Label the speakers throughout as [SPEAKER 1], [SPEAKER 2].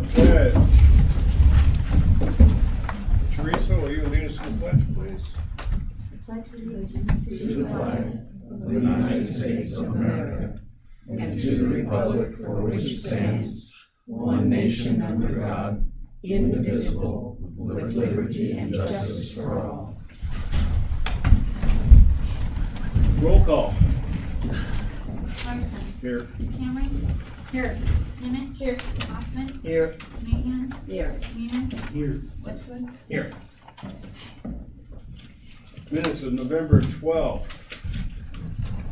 [SPEAKER 1] the pledge. Teresa, will you lead us in the pledge, please?
[SPEAKER 2] To the flag of the United States of America and to the republic for which it stands, one nation under God, indivisible, with liberty and justice for all.
[SPEAKER 1] Roll call.
[SPEAKER 3] Larson.
[SPEAKER 1] Here.
[SPEAKER 3] Cameron.
[SPEAKER 4] Here.
[SPEAKER 3] Nimitz. Here. Hoffman.
[SPEAKER 1] Here.
[SPEAKER 3] Mahan.
[SPEAKER 4] Here.
[SPEAKER 3] Weeman.
[SPEAKER 1] Here.
[SPEAKER 3] Westwood.
[SPEAKER 2] Here.
[SPEAKER 1] Minutes of November 12th.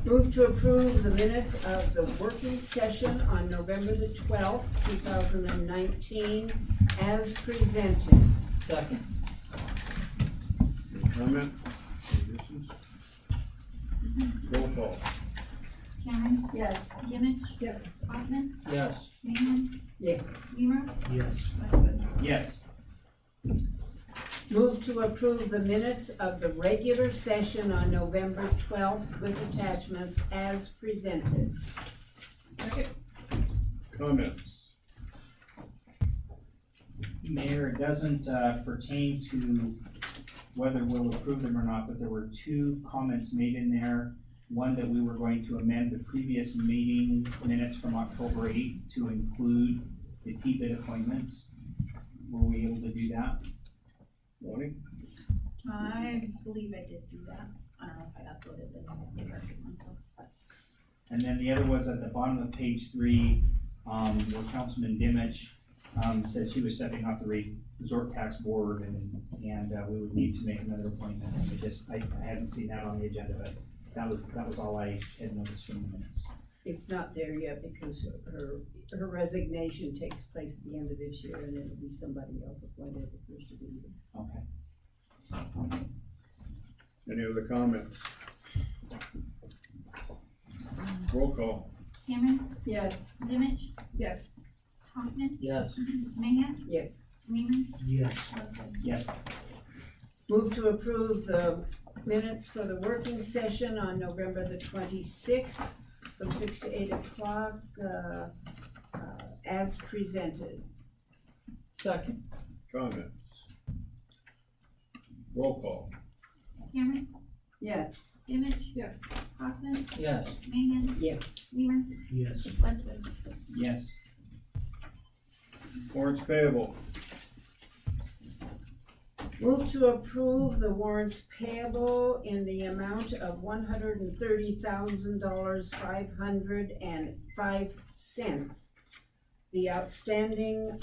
[SPEAKER 4] Move to approve the minutes of the working session on November the 12th, 2019, as presented.
[SPEAKER 2] Second.
[SPEAKER 1] Any comment? Additions? Roll call.
[SPEAKER 3] Cameron.
[SPEAKER 4] Yes.
[SPEAKER 3] Nimitz.
[SPEAKER 4] Yes.
[SPEAKER 3] Hoffman.
[SPEAKER 2] Yes.
[SPEAKER 3] Mahan.
[SPEAKER 4] Yes.
[SPEAKER 3] Weimer.
[SPEAKER 2] Yes.
[SPEAKER 3] Westwood.
[SPEAKER 2] Yes.
[SPEAKER 4] Move to approve the minutes of the regular session on November 12th with attachments as presented.
[SPEAKER 1] Comments?
[SPEAKER 5] Mayor, it doesn't pertain to whether we'll approve them or not, but there were two comments made in there. One, that we were going to amend the previous meeting minutes from October 8th to include the T-bid appointments. Were we able to do that?
[SPEAKER 1] Bonnie?
[SPEAKER 3] I believe I did do that. I don't know if I uploaded the correct one, so.
[SPEAKER 5] And then the other was at the bottom of page 3, where Councilman Dimich said she was stepping off the resort tax board and we would need to make another appointment. I hadn't seen that on the agenda, but that was all I had noticed from the minutes.
[SPEAKER 4] It's not there yet because her resignation takes place at the end of this year, and it'll be somebody else appointed at the first of the year.
[SPEAKER 5] Okay.
[SPEAKER 1] Any other comments? Roll call.
[SPEAKER 3] Cameron.
[SPEAKER 4] Yes.
[SPEAKER 3] Nimitz.
[SPEAKER 4] Yes.
[SPEAKER 3] Hoffman.
[SPEAKER 2] Yes.
[SPEAKER 3] Mahan.
[SPEAKER 4] Yes.
[SPEAKER 3] Weimer.
[SPEAKER 2] Yes.
[SPEAKER 3] Westwood.
[SPEAKER 5] Yes.
[SPEAKER 4] Move to approve the minutes for the working session on November the 26th from 6 to 8 o'clock, as presented.
[SPEAKER 2] Second.
[SPEAKER 1] Comments? Roll call.
[SPEAKER 3] Cameron.
[SPEAKER 4] Yes.
[SPEAKER 3] Nimitz.
[SPEAKER 4] Yes.
[SPEAKER 3] Hoffman.
[SPEAKER 2] Yes.
[SPEAKER 3] Mahan.
[SPEAKER 4] Yes.
[SPEAKER 3] Weimer.
[SPEAKER 2] Yes.
[SPEAKER 3] Westwood.
[SPEAKER 5] Yes.
[SPEAKER 1] Warrants payable.
[SPEAKER 4] Move to approve the warrants payable in the amount of $130,505.05. The outstanding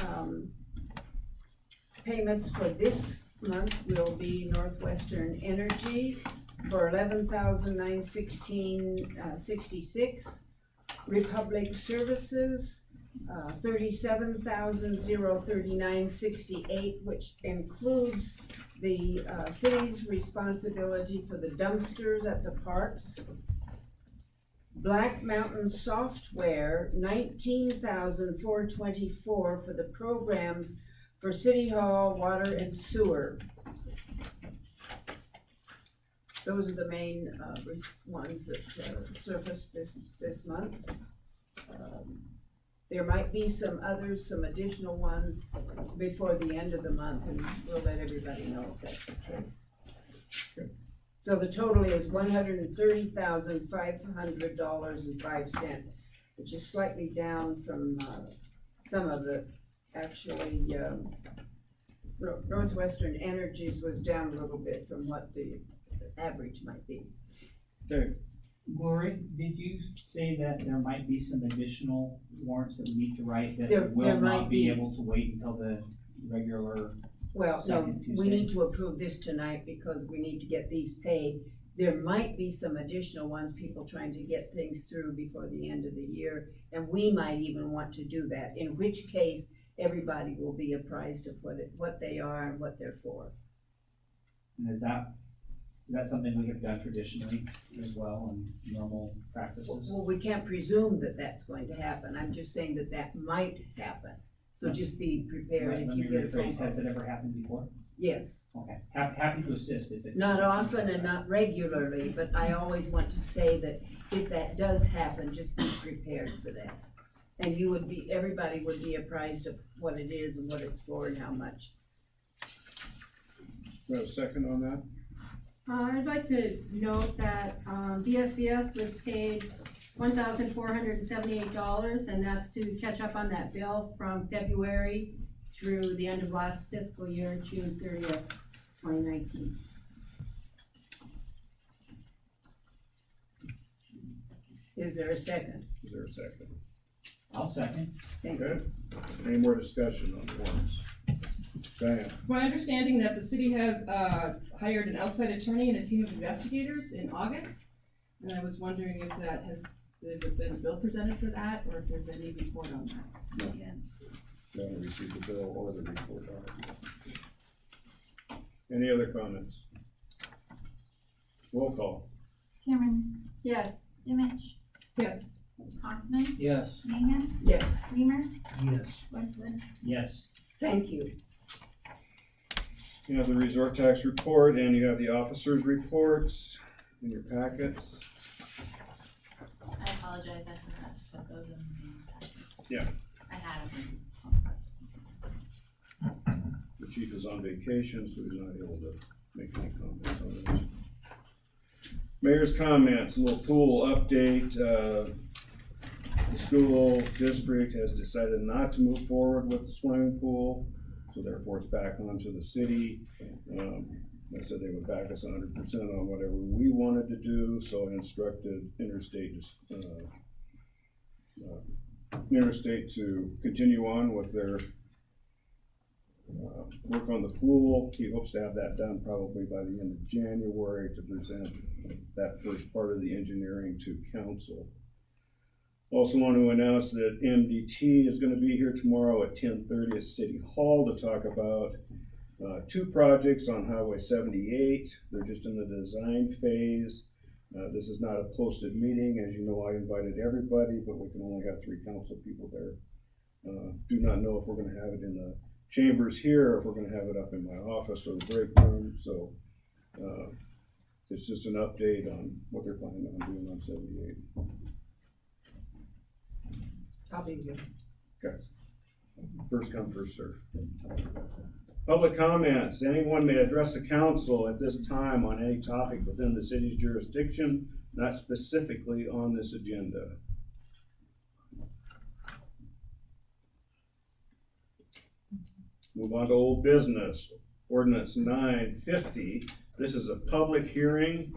[SPEAKER 4] payments for this month will be Northwestern Energy for $11,916.66. Republic Services, $37,039.68, which includes the city's responsibility for the dumpsters at the parks. Black Mountain Software, $19,424 for the programs for City Hall, water and sewer. Those are the main ones that surfaced this month. There might be some others, some additional ones before the end of the month, and we'll let everybody know if that's the case. So the total is $130,500.05, which is slightly down from some of the, actually, Northwestern Energies was down a little bit from what the average might be.
[SPEAKER 1] Okay.
[SPEAKER 5] Glory, did you say that there might be some additional warrants that we need to write that
[SPEAKER 4] There
[SPEAKER 5] will
[SPEAKER 4] might
[SPEAKER 5] not be
[SPEAKER 4] be.
[SPEAKER 5] able to wait until the regular?
[SPEAKER 4] Well, no,
[SPEAKER 5] Second
[SPEAKER 4] we
[SPEAKER 5] Tuesday.
[SPEAKER 4] need to approve this tonight because we need to get these paid. There might be some additional ones, people trying to get things through before the end of the year, and we might even want to do that, in which case everybody will be apprised of what they are and what they're for.
[SPEAKER 5] And is that something we have done traditionally as well in normal practices?
[SPEAKER 4] Well, we can't presume that that's going to happen. I'm just saying that that might happen. So just be prepared if
[SPEAKER 5] Let
[SPEAKER 4] you
[SPEAKER 5] me
[SPEAKER 4] get a phone
[SPEAKER 5] rephrase,
[SPEAKER 4] call.
[SPEAKER 5] has it ever happened before?
[SPEAKER 4] Yes,
[SPEAKER 5] Okay, happy to assist if it.
[SPEAKER 4] not often and not regularly, but I always want to say that if that does happen, just be prepared for that. And everybody would be apprised of what it is and what it's for and how much.
[SPEAKER 1] We have a second on that?
[SPEAKER 6] I'd like to note that, DSVS was paid $1,478, and that's to catch up on that bill from February through the end of last fiscal year, June 30th, 2019.
[SPEAKER 4] Is there a second?
[SPEAKER 1] Is there a second?
[SPEAKER 5] I'll second.
[SPEAKER 4] Thank you.
[SPEAKER 1] Okay, any more discussion on the warrants? Diane?
[SPEAKER 7] It's my understanding that the city has hired an outside attorney and a team of investigators in August. And I was wondering if there's been a bill presented for that, or if there's any report on that.
[SPEAKER 3] Yeah.
[SPEAKER 1] We haven't received the bill or the report on it. Any other comments? Roll call.
[SPEAKER 3] Cameron,
[SPEAKER 6] Yes.
[SPEAKER 3] Dimich,
[SPEAKER 7] Yes.
[SPEAKER 3] Hoffman,
[SPEAKER 2] Yes.
[SPEAKER 3] Mangan,
[SPEAKER 4] Yes,
[SPEAKER 3] Weimer,
[SPEAKER 2] Yes.
[SPEAKER 3] Westwood.
[SPEAKER 5] Yes.
[SPEAKER 4] thank you.
[SPEAKER 1] You have the resort tax report and you have the officers' reports in your packets.
[SPEAKER 3] I apologize, I forgot to put those in the packet.
[SPEAKER 1] Yeah.
[SPEAKER 3] I had them.
[SPEAKER 1] The chief is on vacation, so he's not able to make any comments on this. Mayor's comments, a little pool update. The school district has decided not to move forward with the swimming pool, so therefore it's back onto the city. They said they would back us 100% on whatever we wanted to do, so I instructed Interstate to continue on with their work on the pool. He hopes to have that done probably by the end of January to present that first part of the engineering to council. Also want to announce that MDT is going to be here tomorrow at 10:30 at City Hall to talk about two projects on Highway 78. They're just in the design phase. This is not a posted meeting. As you know, I invited everybody, but we can only have 3 council people there. Do not know if we're going to have it in the chambers here, or if we're going to have it up in my office or the break room. So it's just an update on what they're planning on doing on 78.
[SPEAKER 4] Copy of you.
[SPEAKER 1] Guys, first come, first serve. Public comments. Anyone may address the council at this time on any topic within the city's jurisdiction, not specifically on this agenda. Move on to old business. Ordinance 950. This is a public hearing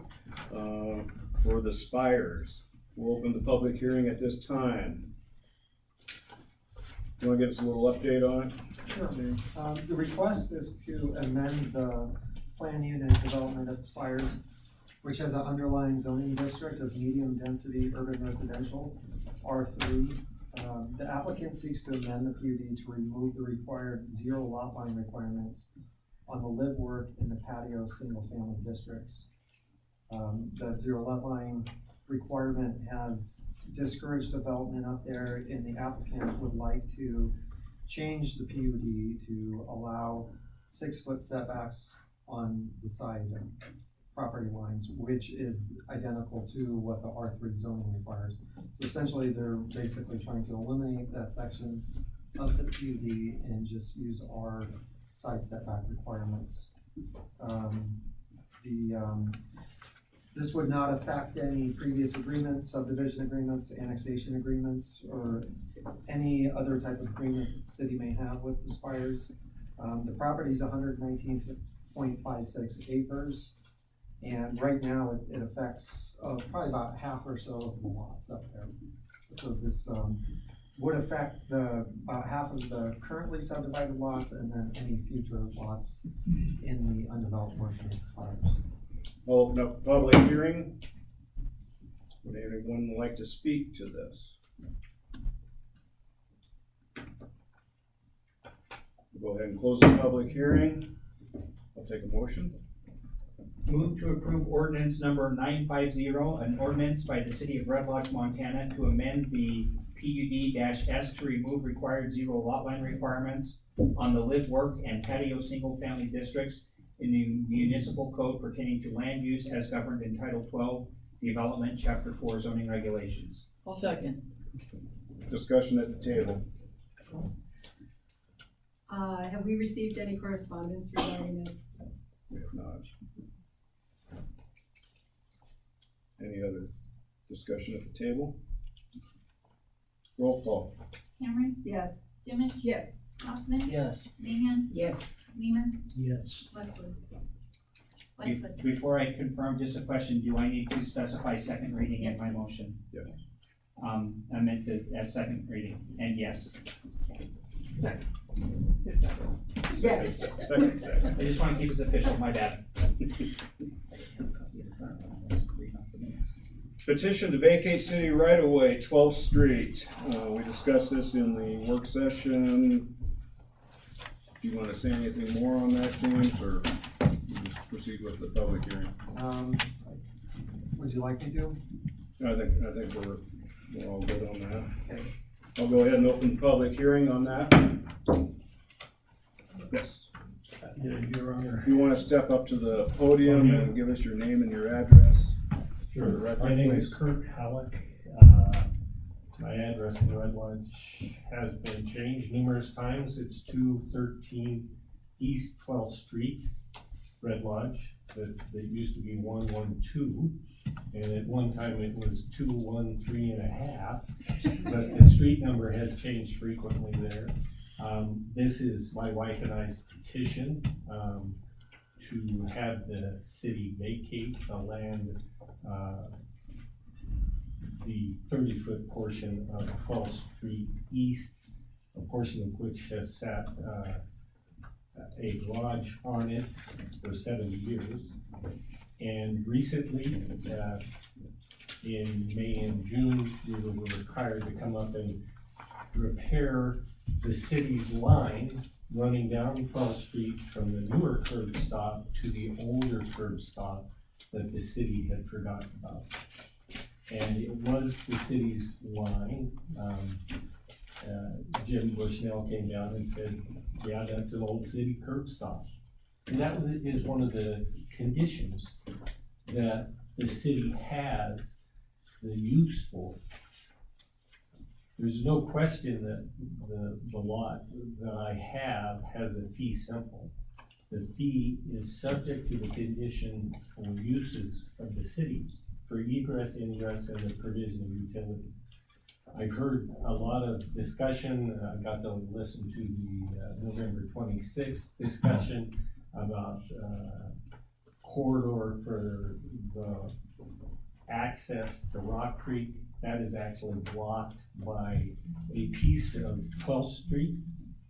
[SPEAKER 1] for the Spires. We'll open the public hearing at this time. You want to give us a little update on it?
[SPEAKER 8] Sure. The request is to amend the plan unit development of Spires, which has an underlying zoning district of medium-density urban residential, R3. The applicant seeks to amend the PUD to remove the required 0 lot line requirements on the live, work, and the patio single-family districts. That 0 lot line requirement has discouraged development up there, and the applicant would like to change the PUD to allow 6-foot setbacks on the side property lines, which is identical to what the R3 zoning requires. So essentially, they're basically trying to eliminate that section of the PUD and just use our side setback requirements. This would not affect any previous agreements, subdivision agreements, annexation agreements, or any other type of agreement the city may have with the Spires. The property is 119.56 acres, and right now it affects probably about half or so of the lots up there. So this would affect about half of the currently subdivided lots, and then any future lots in the undeveloped portion of Spires.
[SPEAKER 1] I'll open up the public hearing. Would anyone like to speak to this? We'll go ahead and close the public hearing. I'll take a motion.
[SPEAKER 5] Move to approve ordinance number 950, an ordinance by the city of Red Lodge, Montana to amend the PUD-S to remove required 0 lot line requirements on the live, work, and patio single-family districts in the municipal code pertaining to land use as governed in Title 12, Development, Chapter 4 zoning regulations.
[SPEAKER 2] Second.
[SPEAKER 1] discussion at the table.
[SPEAKER 6] Have we received any correspondence regarding this?
[SPEAKER 1] If not. Any other discussion at the table? Roll call.
[SPEAKER 3] Cameron,
[SPEAKER 6] Yes.
[SPEAKER 3] Dimick,
[SPEAKER 7] Yes.
[SPEAKER 3] Hoffman,
[SPEAKER 2] Yes.
[SPEAKER 3] Mahan,
[SPEAKER 4] Yes.
[SPEAKER 3] Weimer,
[SPEAKER 2] Yes.
[SPEAKER 3] Westwood.
[SPEAKER 5] Be-
[SPEAKER 3] Westwood.
[SPEAKER 5] Before I confirm, just a question, do I need to specify second reading in
[SPEAKER 3] Yes,
[SPEAKER 5] my
[SPEAKER 3] please.
[SPEAKER 5] motion?
[SPEAKER 1] Yes.
[SPEAKER 5] I meant to, as second reading, and yes.
[SPEAKER 7] His second.
[SPEAKER 4] Yes.
[SPEAKER 1] Second.
[SPEAKER 5] I just wanna keep us official, my bad.
[SPEAKER 1] Petition to vacate city right of way, 12th Street. We discussed this in the work session. Do you wanna say anything more on that, James, or we just proceed with the public hearing?
[SPEAKER 8] Would you like me to?
[SPEAKER 1] I think we're all good on that. I'll go ahead and open the public hearing on that. Yes.
[SPEAKER 9] Your Honor.
[SPEAKER 1] If you wanna step up to the podium and give us your name and your address. For the
[SPEAKER 9] Sure.
[SPEAKER 1] record,
[SPEAKER 9] My name
[SPEAKER 1] please.
[SPEAKER 9] is Kurt Halleck. My address in Red Lodge has been changed numerous times. It's 213 East 12th Street, Red Lodge. That used to be 112, and at one time it was 213.5, but the street number has changed frequently there. This is my wife and I's petition to have the city vacate the land, the 30-foot portion of 12th Street East, a portion of which has sat a garage on it for 70 years. And recently, in May and June, we were required to come up and repair the city's line running down 12th Street from the newer curb stop to the older curb stop that the city had forgotten about. And it was the city's line. Jim Bushnell came down and said, yeah, that's an old city curb stop. And that is one of the conditions that the city has the use for. There's no question that the lot that I have has a fee simple. The fee is subject to the condition or uses of the city for egress, ingress, and the provision of utilities. I've heard a lot of discussion, I got to listen to the November 26th discussion about corridor for the access to Rock Creek. That is actually blocked by a piece of 12th Street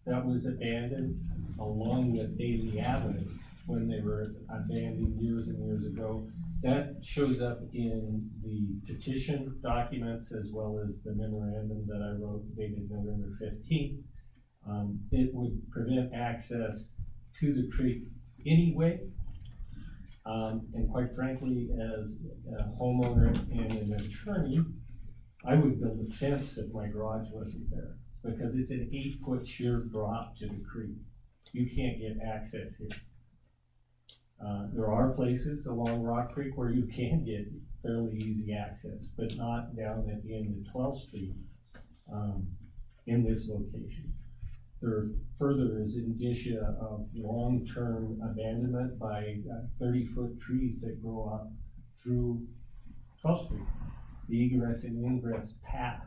[SPEAKER 9] that was abandoned along with Daly Avenue when they were abandoned years and years ago. That shows up in the petition documents as well as the memorandum that I wrote dated November 15th. It would prevent access to the creek anyway. And quite frankly, as a homeowner and an attorney, I would build a fence if my garage wasn't there, because it's an 8-foot sheer drop to the creek. You can't get access here. There are places along Rock Creek where you can get fairly easy access, but not down at the end of 12th Street in this location. There further is indicia of long-term abandonment by 30-foot trees that grow up through 12th Street. The egress and ingress path.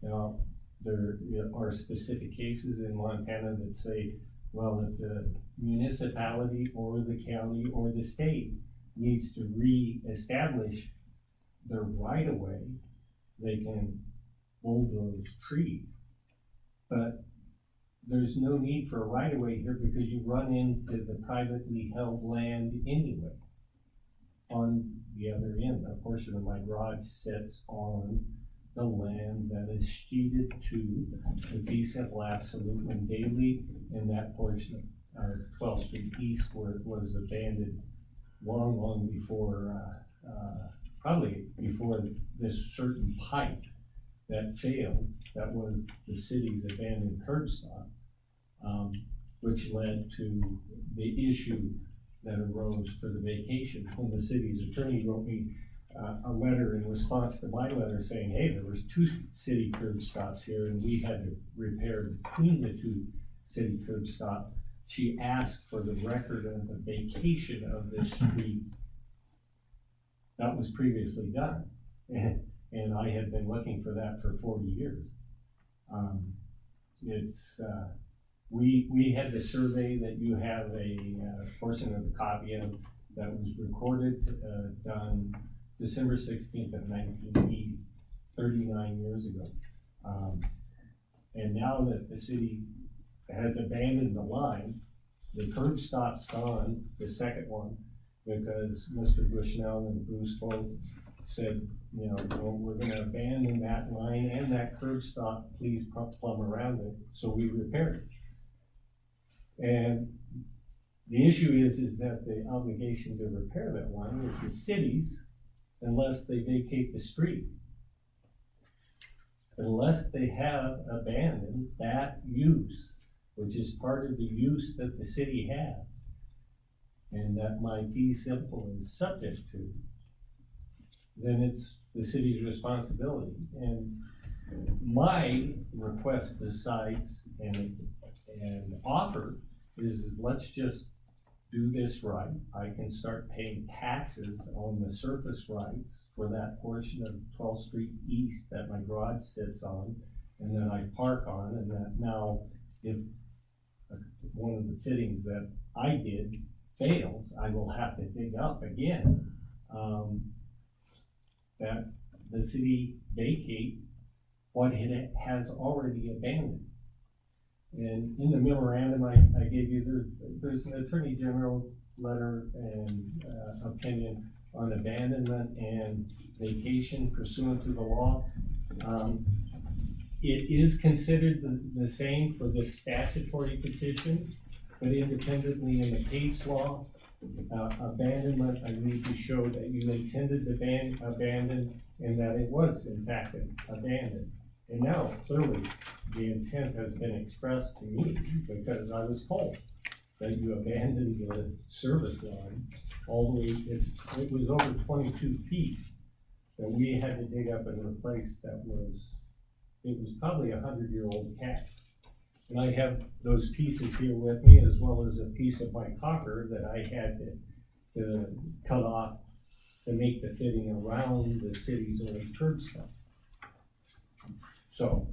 [SPEAKER 9] Now, there are specific cases in Montana that say, well, if the municipality or the county or the state needs to re-establish their right-of-way, they can bulldoze trees. But there's no need for a right-of-way here because you run into the privately held land anyway. On the other end, a portion of my garage sits on the land that is sheeted to the fee simple absolute and Daly, and that portion of 12th Street East where it was abandoned long before, probably before this certain pipe that failed, that was the city's abandoned curb stop, which led to the issue that arose for the vacation. When the city's attorney wrote me a letter in response to my letter saying, hey, there was 2 city curb stops here and we had to repair between the 2 city curb stops. She asked for the record of the vacation of this street that was previously done. And I had been looking for that for 40 years. We had the survey that you have a portion of the copy of that was recorded, done December 16th of 1980, 39 years ago. And now that the city has abandoned the line, the curb stop's gone, the second one, because Mr. Bushnell and Bruce both said, you know, well, we're gonna abandon that line and that curb stop, please plumb around it, so we repaired it. And the issue is that the obligation to repair that line is the city's, unless they vacate the street. Unless they have abandoned that use, which is part of the use that the city has, and that my fee simple is subject to, then it's the city's responsibility. And my request besides and offer is let's just do this right. I can start paying taxes on the surface rights for that portion of 12th Street East that my garage sits on and that I park on, and that now if one of the fittings that I did fails, I will have to dig up again. That the city vacate what it has already abandoned. And in the memorandum I gave you, there's an Attorney General letter and opinion on abandonment and vacation pursuant to the law. It is considered the same for this statutory petition, but independently in the case law, abandonment, I need to show that you intended to abandon and that it was in fact abandoned. And now clearly the intent has been expressed to me because I was told that you abandoned the service line all the way, it was over 22 feet that we had to dig up and replace. It was probably 100-year-old cast. And I have those pieces here with me, as well as a piece of my copper that I had to cut off to make the fitting around the city's old curb stop. So,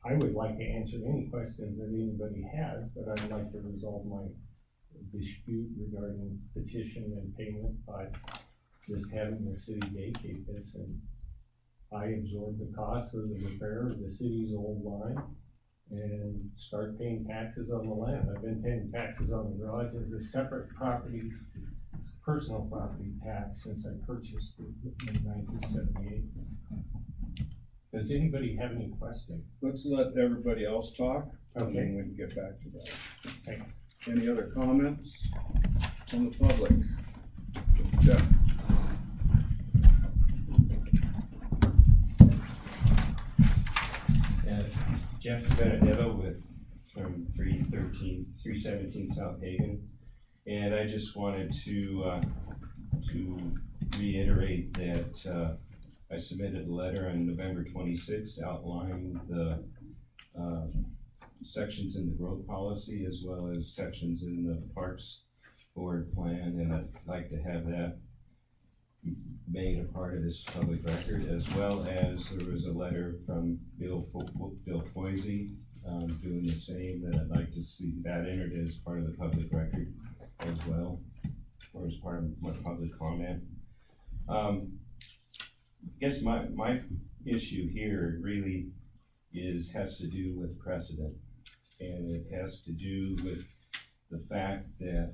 [SPEAKER 9] I would like to answer any questions that anybody has, but I'd like to resolve my dispute regarding petition and payment by just having the city vacate this, and I absorb the cost of the repair of the city's old line and start paying taxes on the land. I've been paying taxes on the garage as a separate property, personal property tax since I purchased it in 1978. Does anybody have any questions?
[SPEAKER 1] Let's let everybody else talk, and
[SPEAKER 9] Okay.
[SPEAKER 1] then we can get back to that.
[SPEAKER 9] Thanks.
[SPEAKER 1] Any other comments from the public? Jeff?
[SPEAKER 10] Jeff Benedetto from 317 South Haven. And I just wanted to reiterate that I submitted a letter on November 26th outlining the sections in the growth policy as well as sections in the Parks Board plan, and I'd like to have that made a part of this public record, as well as there was a letter from Bill Foisey doing the same, that I'd like to see that entered as part of the public record as well, or as part of my public comment. I guess my issue here really has to do with precedent, and it has to do with the fact that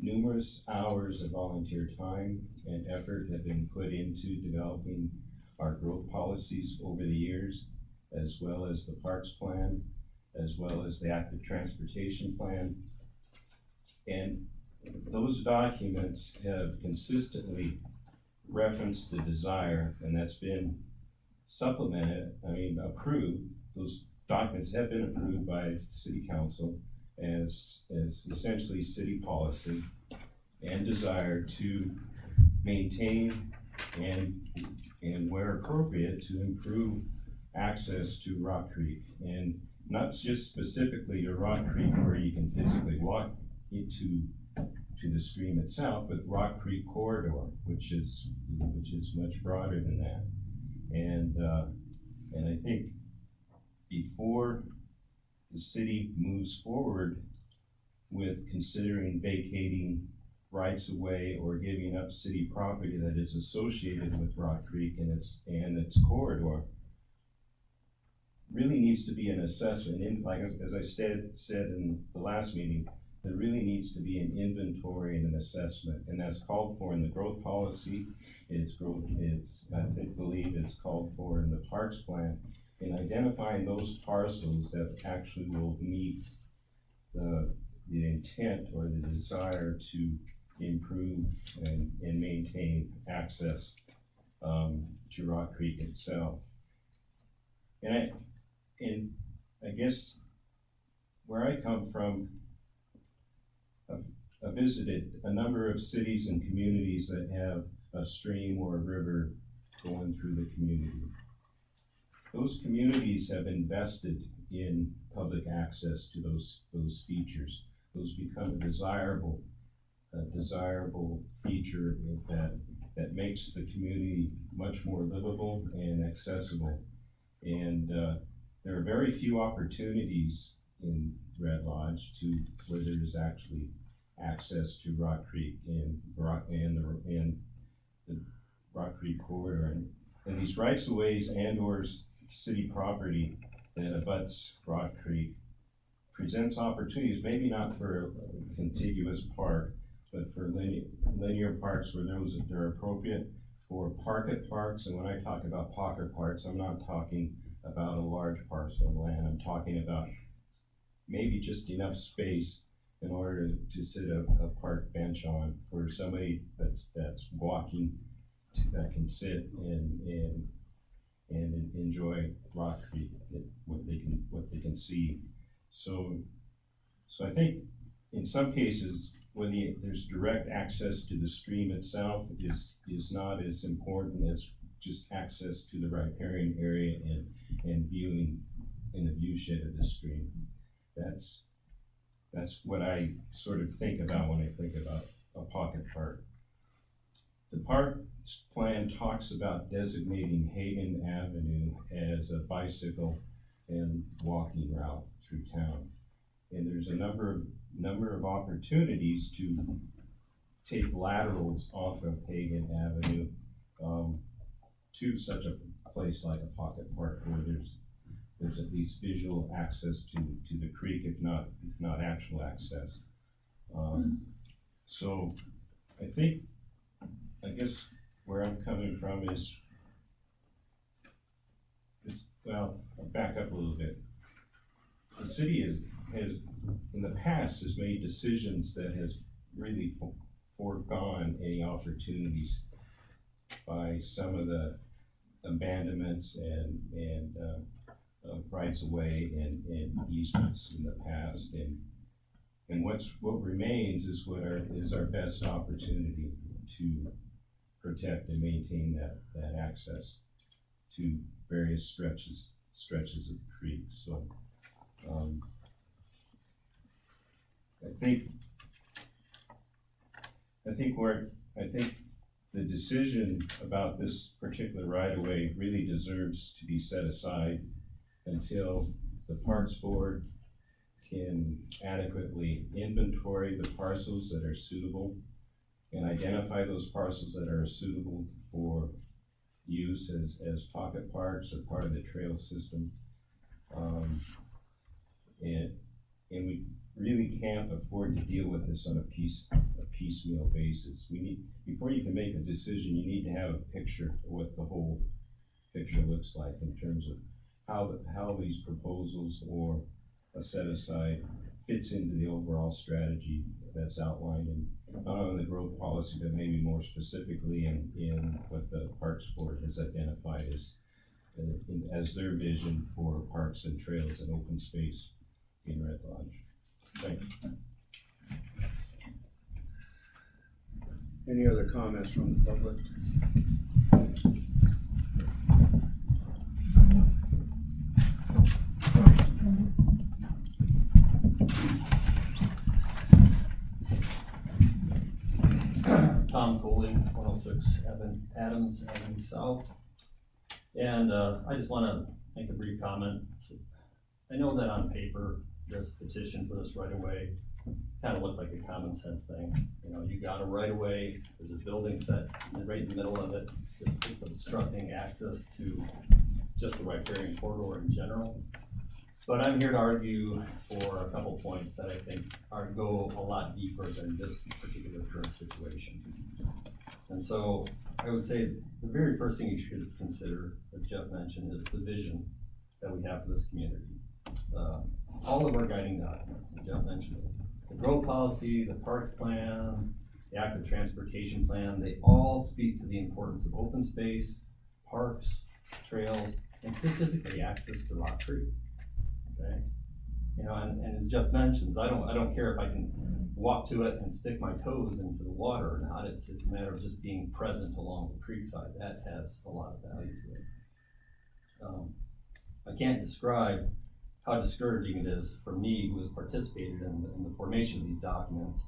[SPEAKER 10] numerous hours of volunteer time and effort have been put into developing our growth policies over the years, as well as the parks plan, as well as the active transportation plan. And those documents have consistently referenced the desire, and that's been approved. Those documents have been approved by City Council as essentially city policy and desire to maintain and where appropriate, to improve access to Rock Creek. And not just specifically to Rock Creek where you can physically walk into the stream itself, but Rock Creek corridor, which is much broader than that. And I think before the city moves forward with considering vacating rights of way or giving up city property that is associated with Rock Creek and its corridor, really needs to be an assessment. In, like as I said in the last meeting, there really needs to be an inventory and an assessment, and that's called for in the growth policy. I believe it's called for in the parks plan, in identifying those parcels that actually will meet the intent or the desire to improve and maintain access to Rock Creek itself. And I guess where I come from, I visited a number of cities and communities that have a stream or a river going through the community. Those communities have invested in public access to those features. Those become a desirable feature that makes the community much more livable and accessible. And there are very few opportunities in Red Lodge where there's actually access to Rock Creek and the Rock Creek corridor. And these rights of ways and or city property that abuts Rock Creek presents opportunities, maybe not for a contiguous park, but for linear parks where they're appropriate, for pocket parks. And when I talk about pocket parks, I'm not talking about a large parcel of land. I'm talking about maybe just enough space in order to sit a park bench on for somebody that's walking, that can sit and enjoy Rock Creek, what they can see. So I think in some cases, when there's direct access to the stream itself is not as important as just access to the riparian area and viewing in the view shed of the stream. That's what I sort of think about when I think about a pocket park. The park plan talks about designating Hagen Avenue as a bicycle and walking route through town. And there's a number of opportunities to take laterals off of Hagen Avenue to such a place like a pocket park where there's at least visual access to the creek, if not actual access. So I guess where I'm coming from is, well, I'll back up a little bit. The city has in the past has made decisions that has really foregone any opportunities by some of the abandonments and rights of way and easements in the past, and what remains is our best opportunity to protect and maintain that access to various stretches of the creek. So I think the decision about this particular right-of-way really deserves to be set aside until the Parks Board can adequately inventory the parcels that are suitable and identify those parcels that are suitable for use as pocket parks or part of the trail system. And we really can't afford to deal with this on a piecemeal basis. Before you can make a decision, you need to have a picture of what the whole picture looks like in terms of how these proposals or a set aside fits into the overall strategy that's outlined in not only the growth policy, but maybe more specifically in what the Parks Board has identified as their vision for parks and trails and open space in Red Lodge. Thank you.
[SPEAKER 1] Any other comments from the public?
[SPEAKER 11] Tom Coley, 106 Adams Avenue South. And I just want to make a brief comment. I know that on paper, this petition for this right of way kind of looks like a common sense thing. You know, you got a right of way, there's a building set right in the middle of it. It's obstructing access to just the riparian corridor in general. But I'm here to argue for a couple points that I think go a lot deeper than this particular current situation. And so I would say the very first thing you should consider, as Jeff mentioned, is the vision that we have for this community. All of our guiding documents, and Jeff mentioned it, the growth policy, the parks plan, the active transportation plan, they all speak to the importance of open space, parks, trails, and specifically access to Rock Creek. Okay, you know, and as Jeff mentions, I don't care if I can walk to it and stick my toes into the water or not. It's a matter of just being present along the creek side. That has a lot of value to it. I can't describe how discouraging it is for me, who has participated in the formation of these documents,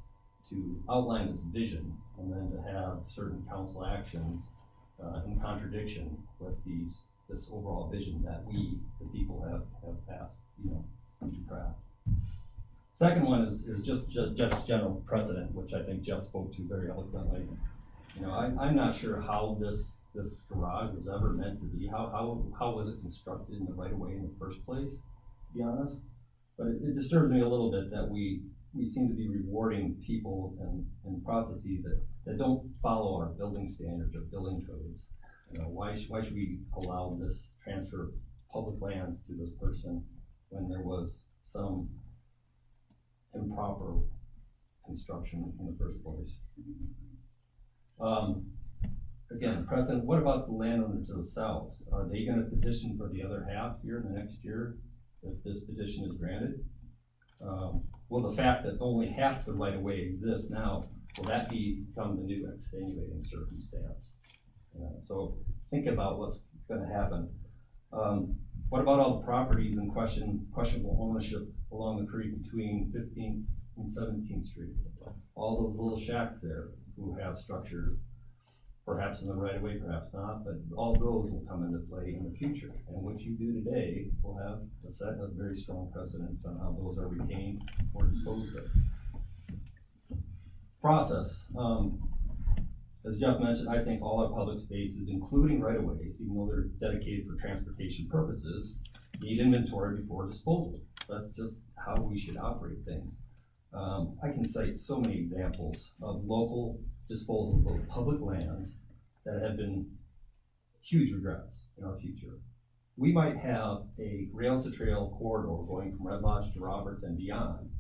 [SPEAKER 11] to outline this vision and then to have certain council actions in contradiction with this overall vision that we, the people, have passed, you know, into craft. Second one is just general precedent, which I think Jeff spoke to very eloquently. You know, I'm not sure how this garage was ever meant to be. How was it constructed in the right of way in the first place, to be honest? But it disturbs me a little bit that we seem to be rewarding people and processes that don't follow our building standards or building codes. You know, why should we allow this transfer of public lands to this person when there was some improper construction in the first place? Again, President, what about the landowner to the south? Are they going to petition for the other half here in the next year if this petition is granted? Will the fact that only half the right of way exists now, will that become the new extenuating circumstance? So think about what's going to happen. What about all the properties in questionable ownership along the creek between 15th and 17th Street? All those little shacks there who have structures, perhaps in the right of way, perhaps not, but all those will come into play in the future. And what you do today will have a set of very strong precedents on how those are retained or disposed of. Process. As Jeff mentioned, I think all our public spaces, including right-of-ways, even though they're dedicated for transportation purposes, need inventory before disposal. That's just how we should operate things. I can cite so many examples of local disposal of public lands that have been huge regrets in our future. We might have a rails to trail corridor going from Red Lodge to Roberts and beyond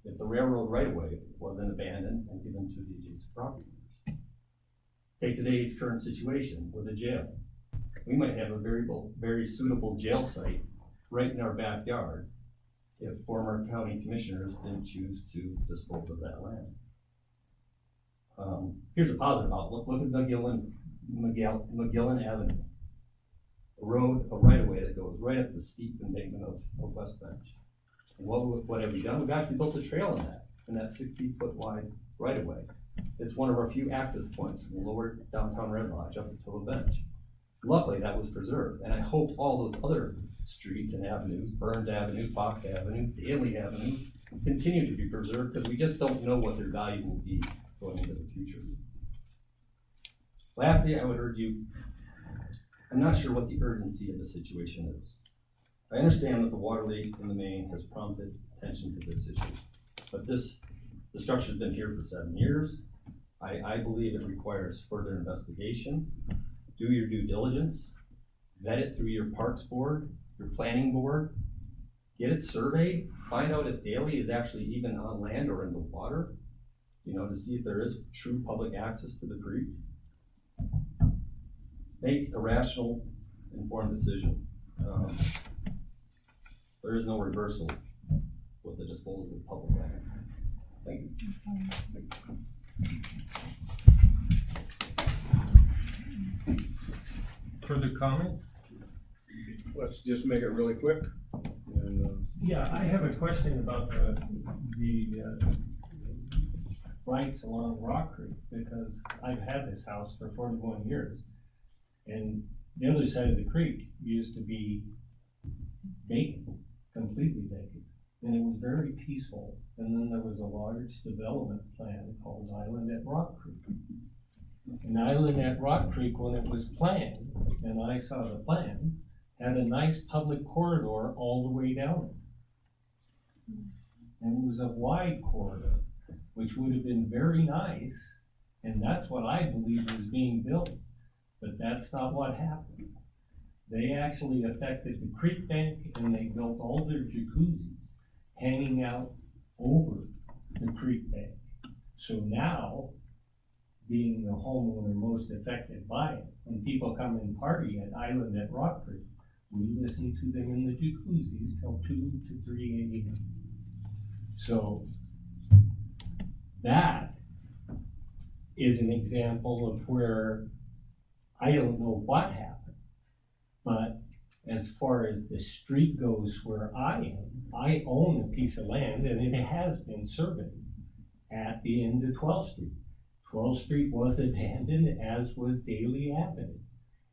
[SPEAKER 11] if the railroad right-of-way wasn't abandoned and given to the adjacent property owners. Take today's current situation with a jail. We might have a very suitable jail site right in our backyard if former county commissioners didn't choose to dispose of that land. Here's a positive outlook. Look at McGillen Avenue. A right-of-way that goes right up the steep embankment of West Bench. And what have we done? We've actually built a trail in that 60-foot wide right-of-way. It's one of our few access points from lower downtown Red Lodge up to the bench. Luckily, that was preserved, and I hope all those other streets and avenues, Burns Avenue, Fox Avenue, Daly Avenue, continue to be preserved, because we just don't know what their value will be going into the future. Lastly, I would urge you, I'm not sure what the urgency of the situation is. I understand that the water leak in the main has prompted attention to this issue, but the structure's been here for 7 years. I believe it requires further investigation. Do your due diligence, vet it through your parks board, your planning board, get it surveyed, find out if Daly is actually even on land or in the water, you know, to see if there is true public access to the creek. Make a rational, informed decision. There is no reversal with the disposal of public land. Thank you.
[SPEAKER 9] further comments?
[SPEAKER 1] Let's just make it really quick. And,
[SPEAKER 9] Yeah, I have a question about the rights along Rock Creek, because I've had this house for 41 years. And the other side of the creek used to be vacant, completely vacant. And it was very peaceful. And then there was a large development plan called Island at Rock Creek. And Island at Rock Creek, when it was planned, and I saw the plans, had a nice public corridor all the way down it. And it was a wide corridor, which would have been very nice, and that's what I believe was being built. But that's not what happened. They actually affected the creek bank, and they built all their jacuzzis hanging out over the creek bank. So now, being the homeowner most affected by it, when people come and party at Island at Rock Creek, we listen to them in the jacuzzis till 2 to 3 a.m. So that is an example of where I don't know what happened, but as far as the street goes where I am, I own a piece of land and it has been surveyed at the end of 12th Street. 12th Street was abandoned, as was Daly Avenue.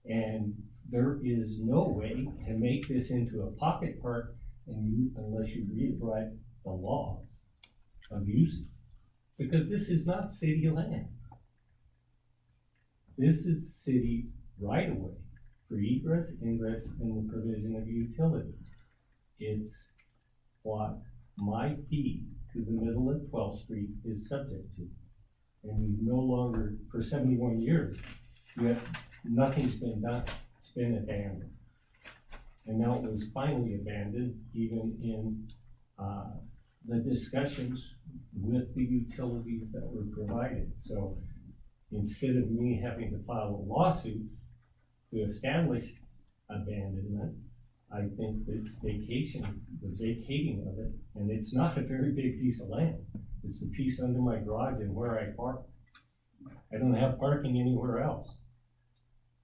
[SPEAKER 9] And there is no way to make this into a pocket park unless you rewrite the laws of use. Because this is not city land. This is city right of way for egress, ingress, and the provision of utilities. It's what my deed to the middle of 12th Street is subject to. And we no longer, for 71 years, nothing's been done. It's been abandoned. And now it was finally abandoned, even in the discussions with the utilities that were provided. So instead of me having to file a lawsuit to establish abandonment, I think it's the vacating of it, and it's not a very big piece of land. It's the piece under my garage and where I park. I don't have parking anywhere else.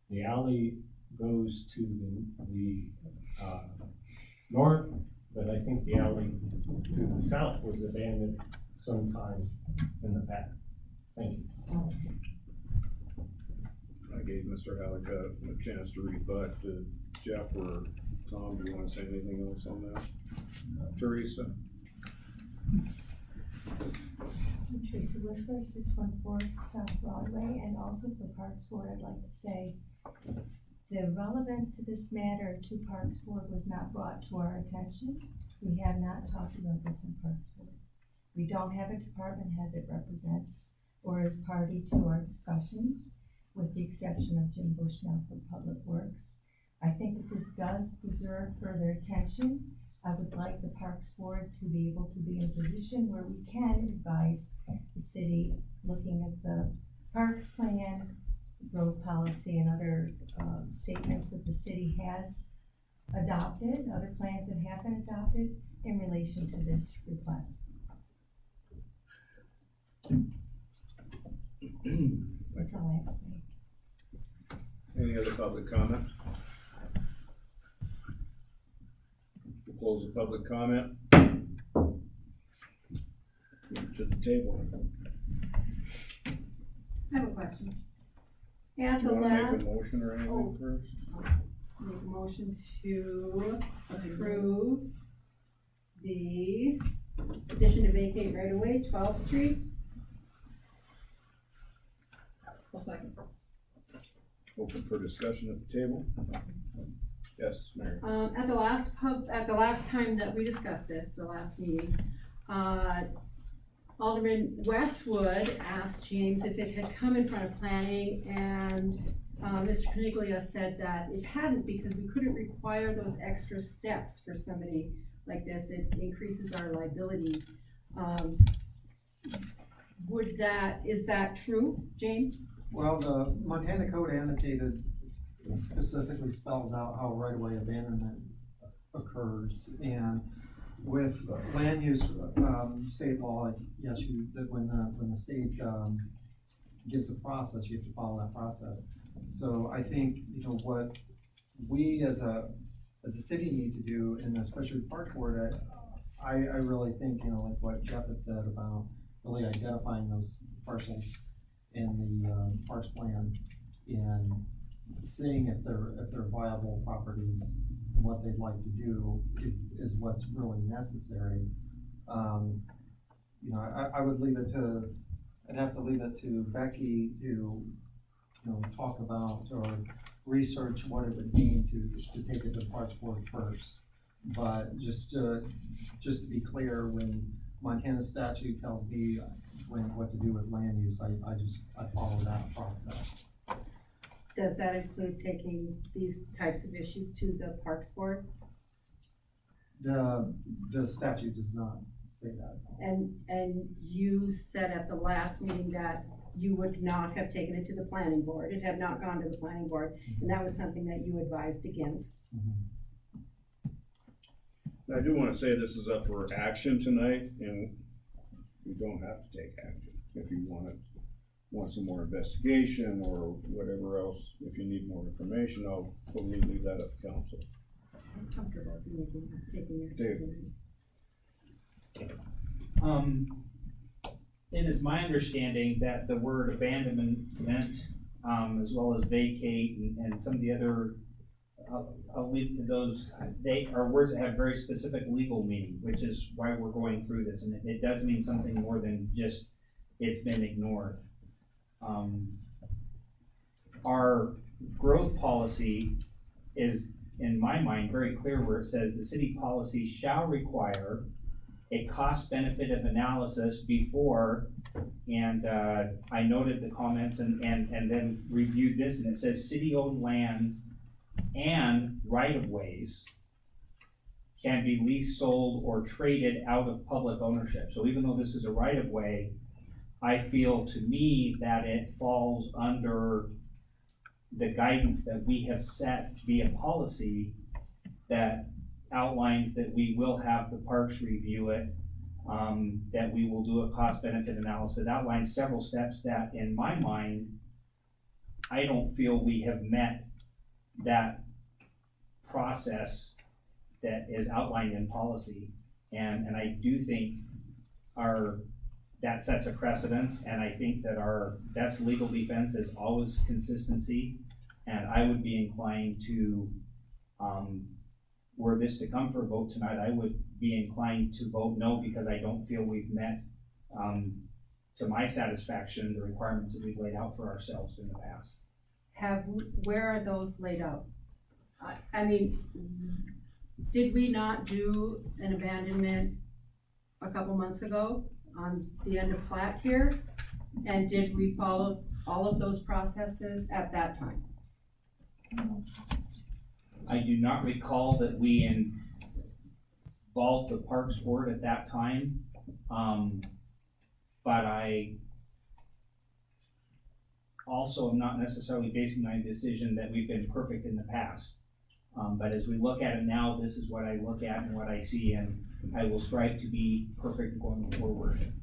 [SPEAKER 9] The alley goes to the north, but I think the alley to the south was abandoned sometime in the past. Thank you.
[SPEAKER 1] I gave Mr. Halleck a chance to rebut. Jeff or Tom, do you want to say anything else on that? Teresa?
[SPEAKER 12] I'm Teresa Whistler, 614 South Broadway, and also for Parks Board, I'd like to say the relevance to this matter to Parks Board was not brought to our attention. We have not talked about this in Parks Board. We don't have a department head that represents or is party to our discussions, with the exception of Jim Bushnell for Public Works. I think that this does deserve further attention. I would like the Parks Board to be able to be in a position where we can advise the city, looking at the parks plan, growth policy, and other statements that the city has adopted, other plans that have been adopted in relation to this request. That's all I have to say.
[SPEAKER 1] Any other public comment? We'll close the public comment. Move to the table.
[SPEAKER 6] I have a question.
[SPEAKER 1] Do
[SPEAKER 6] At
[SPEAKER 1] you
[SPEAKER 6] the
[SPEAKER 1] want to
[SPEAKER 6] last,
[SPEAKER 1] make a motion or anything first?
[SPEAKER 6] make a motion to approve the petition to vacate right away, 12th Street.
[SPEAKER 7] I'll second.
[SPEAKER 1] Open for discussion at the table? Yes, Mary.
[SPEAKER 6] At the last time that we discussed this, the last meeting, Alderman Westwood asked James if it had come in front of planning, and Mr. Caniglia said that it hadn't because we couldn't require those extra steps for somebody like this. It increases our liability. Is that true, James?
[SPEAKER 8] Well, the Montana Code annotated specifically spells out how right-of-way abandonment occurs, and with land use state law, yes, when the state gives a process, you have to follow that process. So I think, what we as a city need to do, and especially the park board, I really think, like what Jeff had said about really identifying those parcels in the parks plan and seeing if they're viable properties, and what they'd like to do is what's really necessary. I would leave it to, I'd have to leave it to Becky to, talk about or research what it would mean to take it to Parks Board first. But just to be clear, when Montana statute tells me what to do with land use, I follow that process.
[SPEAKER 6] Does that include taking these types of issues to the Parks Board?
[SPEAKER 8] The statute does not say that.
[SPEAKER 6] And you said at the last meeting that you would not have taken it to the planning board. It had not gone to the planning board, and that was something that you advised against.
[SPEAKER 1] I do wanna say this is up for action tonight, and you don't have to take action. If you want some more investigation or whatever else, if you need more information, I'll totally leave that up to council.
[SPEAKER 6] I'm comfortable taking action.
[SPEAKER 1] Dave.
[SPEAKER 5] It is my understanding that the word abandonment, as well as vacate and some of the other, I'll leave to those, they are words that have very specific legal meaning, which is why we're going through this, and it does mean something more than just it's been ignored. Our growth policy is, in my mind, very clear where it says the city policy shall require a cost-benefit of analysis before, and I noted the comments and then reviewed this, and it says city-owned lands and right-of-ways can be leased, sold, or traded out of public ownership. So even though this is a right-of-way, I feel to me that it falls under the guidance that we have set via policy that outlines that we will have the parks review it, that we will do a cost-benefit analysis. It outlines several steps that, in my mind, I don't feel we have met that process that is outlined in policy. And I do think that sets a precedence, and I think that our best legal defense is always consistency. And I would be inclined to, were this to come for a vote tonight, I would be inclined to vote no, because I don't feel we've met, to my satisfaction, the requirements that we've laid out for ourselves in the past.
[SPEAKER 6] Where are those laid out? I mean, did we not do an abandonment a couple months ago on the end of Platte here? And did we follow all of those processes at that time?
[SPEAKER 5] I do not recall that we involved the Parks Board at that time, but I also am not necessarily basing my decision that we've been perfect in the past. But as we look at it now, this is what I look at and what I see, and I will strive to be perfect going forward.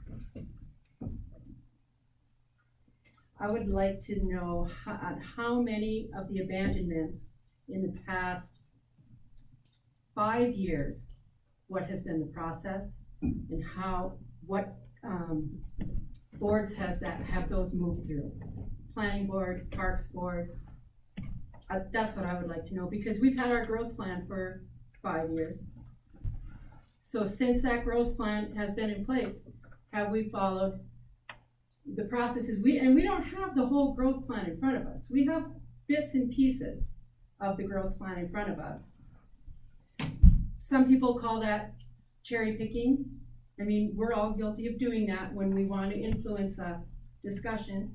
[SPEAKER 6] I would like to know how many of the abandonments in the past 5 years, what has been the process, and what boards have those moved through? Planning board, Parks Board. That's what I would like to know, because we've had our growth plan for 5 years. So since that growth plan has been in place, have we followed the processes? We don't have the whole growth plan in front of us. We have bits and pieces of the growth plan in front of us. Some people call that cherry picking. I mean, we're all guilty of doing that when we want to influence a discussion.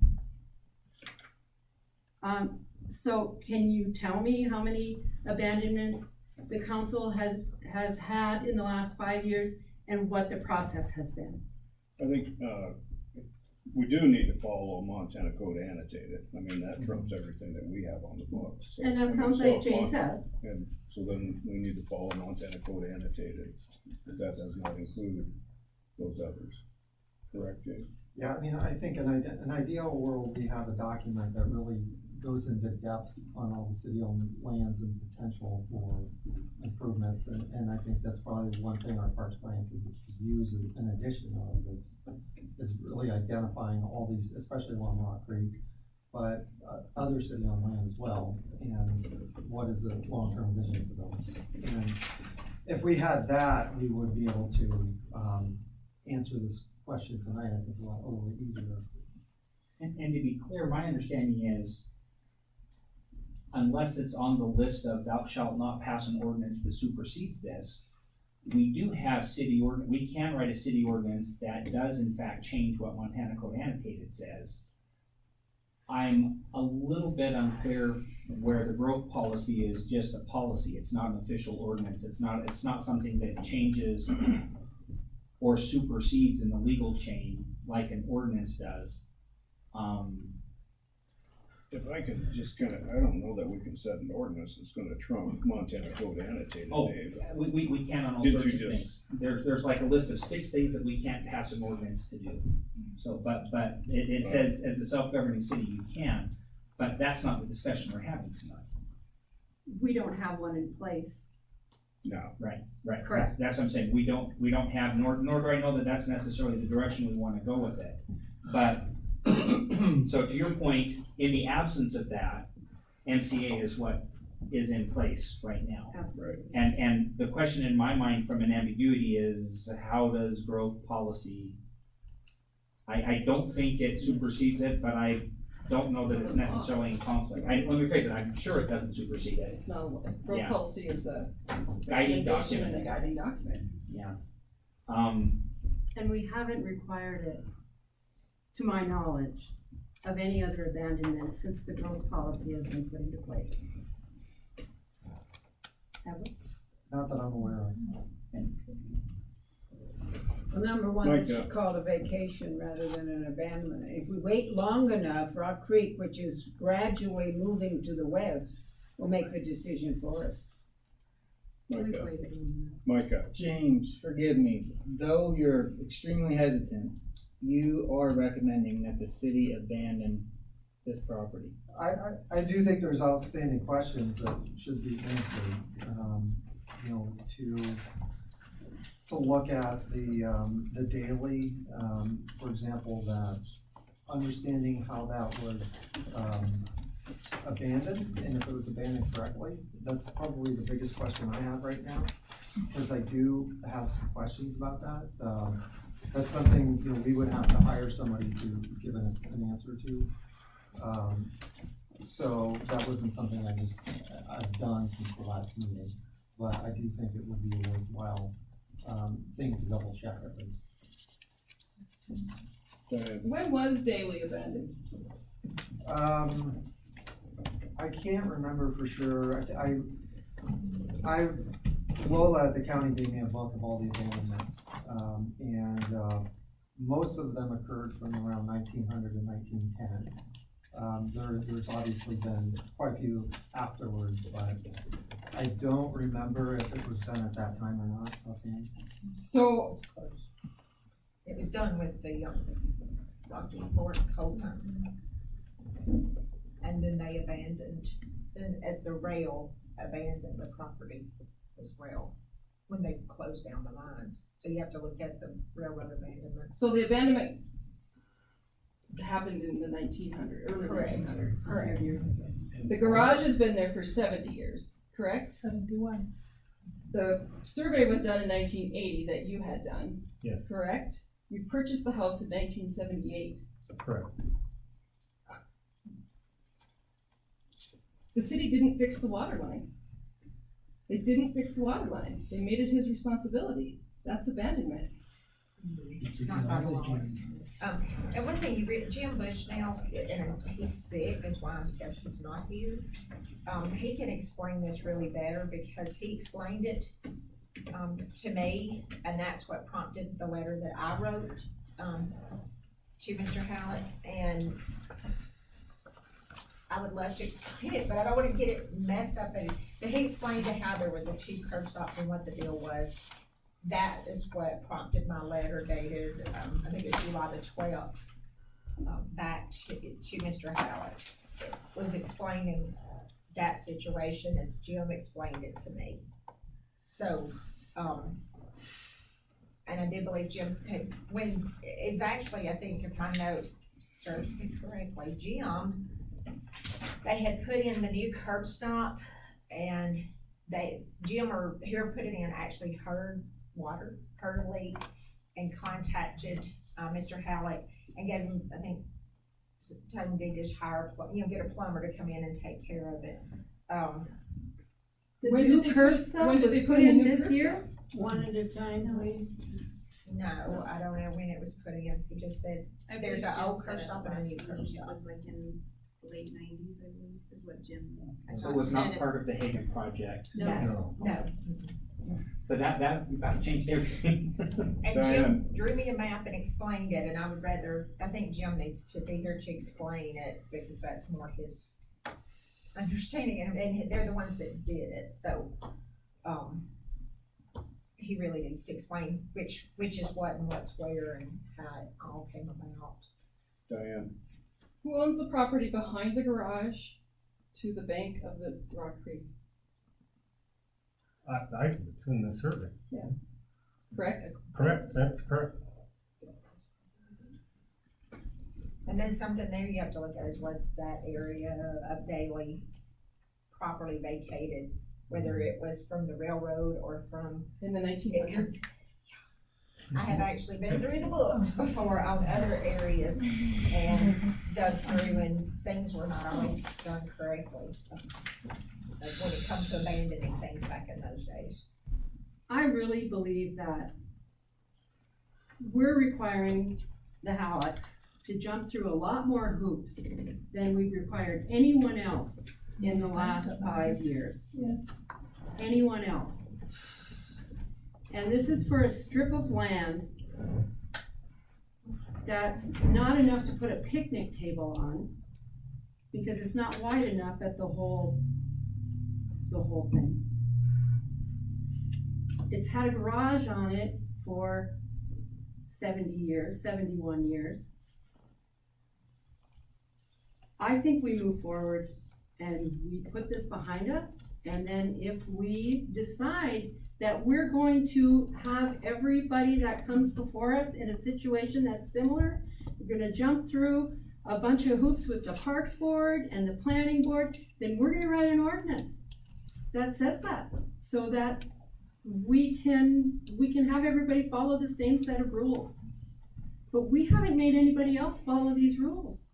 [SPEAKER 6] So can you tell me how many abandonments the council has had in the last 5 years and what the process has been?
[SPEAKER 1] I think, we do need to follow Montana Code Annotated. I mean, that trumps everything that we have on the books. So,
[SPEAKER 6] And
[SPEAKER 1] I
[SPEAKER 6] that
[SPEAKER 1] mean,
[SPEAKER 6] sounds
[SPEAKER 1] so
[SPEAKER 6] like
[SPEAKER 1] if
[SPEAKER 6] James has.
[SPEAKER 1] And so then we need to follow Montana Code Annotated. That does not include those others. Correct, James?
[SPEAKER 8] Yeah, I mean, I think an ideal world, we have a document that really goes into depth on all the city-owned lands and potential for improvements, and I think that's probably one thing our parks plan could use in addition of is really identifying all these, especially along Rock Creek, but other city-owned land as well, and what is the long-term vision for those? And if we had that, we would be able to, answer this question tonight, I think, a little easier.
[SPEAKER 5] And to be clear, my understanding is unless it's on the list of thou shalt not pass an ordinance that supersedes this, we do have we can write a city ordinance that does in fact change what Montana Code Annotated says. I'm a little bit unclear where the growth policy is just a policy. It's not an official ordinance. It's not something that changes or supersedes in the legal chain like an ordinance does.
[SPEAKER 1] If I could just kind of, I don't know that we can set an ordinance that's gonna trump Montana Code Annotated,
[SPEAKER 5] Oh,
[SPEAKER 1] Dave.
[SPEAKER 5] we can on all
[SPEAKER 1] Didn't
[SPEAKER 5] sorts
[SPEAKER 1] you
[SPEAKER 5] of
[SPEAKER 1] just-
[SPEAKER 5] things. There's like a list of 6 things that we can't pass an ordinance to do. So, but it says as a self-governing city you can, but that's not the discussion we're having tonight.
[SPEAKER 6] We don't have one in place.
[SPEAKER 1] No.
[SPEAKER 5] Right.
[SPEAKER 6] Correct.
[SPEAKER 5] That's what I'm saying. We don't have, nor do I know that that's necessarily the direction we wanna go with it. But, so to your point, in the absence of that, MCA is what is in place right now.
[SPEAKER 6] Absolutely.
[SPEAKER 5] And the question in my mind from an ambiguity is, how does growth policy? I don't think it supersedes it, but I don't know that it's necessarily in conflict. Let me phrase it, I'm sure it doesn't supersede it.
[SPEAKER 7] It's not, growth
[SPEAKER 5] Yeah.
[SPEAKER 7] policy is a
[SPEAKER 5] Guiding
[SPEAKER 7] recommendation and a
[SPEAKER 5] document,
[SPEAKER 7] guiding document.
[SPEAKER 5] yeah.
[SPEAKER 6] And we haven't required it, to my knowledge, of any other abandonments since the growth policy has been put into place. Have we?
[SPEAKER 8] Not that I'm aware of.
[SPEAKER 4] Well, number one,
[SPEAKER 1] Mike,
[SPEAKER 4] it's called a vacation rather than an abandonment. If we wait long enough, Rock Creek, which is gradually moving to the west, will make the decision for us.
[SPEAKER 1] Micah,
[SPEAKER 13] James, forgive me, though you're extremely hesitant, you are recommending that the city abandon this property.
[SPEAKER 8] I do think there's outstanding questions that should be answered, you know, to look at the daily, for example, that understanding how that was, abandoned, and if it was abandoned correctly. That's probably the biggest question I have right now, because I do have some questions about that. That's something, you know, we would have to hire somebody to give us an answer to. So that wasn't something I've done since the last meeting, but I do think it would be a worthwhile, thing to double check at least.
[SPEAKER 7] When was Daly abandoned?
[SPEAKER 8] I can't remember for sure. Lola at the county gave me a book of all the abandonments, and most of them occurred from around 1900 to 1910. There's obviously been quite a few afterwards, but I don't remember if it was done at that time or not. Offhand.
[SPEAKER 7] So,
[SPEAKER 14] It was done with the, Rocky Fork coal mine. And then they abandoned, then as the rail abandoned the property as well, when they closed down the mines. So you have to look at the railroad abandonments.
[SPEAKER 7] so the abandonment happened in the early
[SPEAKER 14] Correct.
[SPEAKER 7] 1900s.
[SPEAKER 14] Correct.
[SPEAKER 7] The garage has been there for 70 years, correct?
[SPEAKER 12] 71.
[SPEAKER 7] The survey was done in 1980 that you had done,
[SPEAKER 9] Yes,
[SPEAKER 7] correct? You purchased the house in 1978.
[SPEAKER 9] correct.
[SPEAKER 7] The city didn't fix the water line. They didn't fix the water line. They made it his responsibility. That's abandonment.
[SPEAKER 14] Not by law. And one thing you read, Jim Bushnell, and he's sick, that's why I guess he's not here. He can explain this really better because he explained it, to me, and that's what prompted the letter that I wrote, to Mr. Hallett, and I would love to explain it, but I don't wanna get it messed up, but he explained to how there were the 2 curb stops and what the deal was. That is what prompted my letter dated, I think it's July the 12th, back to Mr. Hallett. was explaining that situation as Jim explained it to me. So, and I do believe Jim had, when, it's actually, I think if my note serves me correctly, Jim, they had put in the new curb stop, and Jim or whoever put it in actually heard a leak, and contacted, Mr. Hallett and gave him, I think, told him to just hire, get a plumber to come in and take care of it.
[SPEAKER 6] The
[SPEAKER 7] When
[SPEAKER 6] new
[SPEAKER 7] did they
[SPEAKER 6] curb
[SPEAKER 7] put-
[SPEAKER 6] stop
[SPEAKER 7] when did
[SPEAKER 6] was
[SPEAKER 7] they
[SPEAKER 6] put
[SPEAKER 7] put in
[SPEAKER 6] in
[SPEAKER 7] the new
[SPEAKER 6] this
[SPEAKER 7] curb
[SPEAKER 6] year?
[SPEAKER 4] One at a time, please.
[SPEAKER 14] No, I don't know when it was put in, he just said,
[SPEAKER 3] I
[SPEAKER 14] there's
[SPEAKER 3] believe
[SPEAKER 14] an
[SPEAKER 3] Jim
[SPEAKER 14] old
[SPEAKER 3] said
[SPEAKER 14] curb
[SPEAKER 3] at
[SPEAKER 14] stop
[SPEAKER 3] the
[SPEAKER 14] and a
[SPEAKER 3] last
[SPEAKER 14] new curb
[SPEAKER 3] meeting,
[SPEAKER 14] stop.
[SPEAKER 3] It was like in the late nineties, I believe, is what Jim.
[SPEAKER 5] So it was not
[SPEAKER 3] said.
[SPEAKER 5] part of the Hagan project.
[SPEAKER 14] No.
[SPEAKER 5] So that about changed everything.
[SPEAKER 14] And Jim
[SPEAKER 1] Diane.
[SPEAKER 14] drew me a map and explained it, and I think Jim needs to be here to explain it, because that's more his understanding, and they're the ones that did it, so, he really needs to explain which is what and what's where and how it all came about.
[SPEAKER 1] Diane,
[SPEAKER 7] Who owns the property behind the garage to the bank of the Rock Creek,
[SPEAKER 9] It's in the survey.
[SPEAKER 7] correct?
[SPEAKER 9] Correct, that's correct.
[SPEAKER 14] And then something there you have to look at is was that area of Daly properly vacated, whether it was from the railroad or from.
[SPEAKER 7] In the
[SPEAKER 14] It
[SPEAKER 7] 1900s?
[SPEAKER 14] comes, I have actually been through the books before on other areas and dug through, and things were not always done correctly. When it comes to abandoning things back in those days.
[SPEAKER 6] I really believe that we're requiring the Hallecks to jump through a lot more hoops than we've required anyone else in the last 5 years.
[SPEAKER 7] Yes.
[SPEAKER 6] Anyone else. And this is for a strip of land that's not enough to put a picnic table on, because it's not wide enough at the whole thing. It's had a garage on it for 71 years. I think we move forward and we put this behind us, and then if we decide that we're going to have everybody that comes before us in a situation that's similar, we're gonna jump through a bunch of hoops with the Parks Board and the Planning Board, then we're gonna write an ordinance that says that, so that we can have everybody follow the same set of rules. But we haven't made anybody else follow these rules.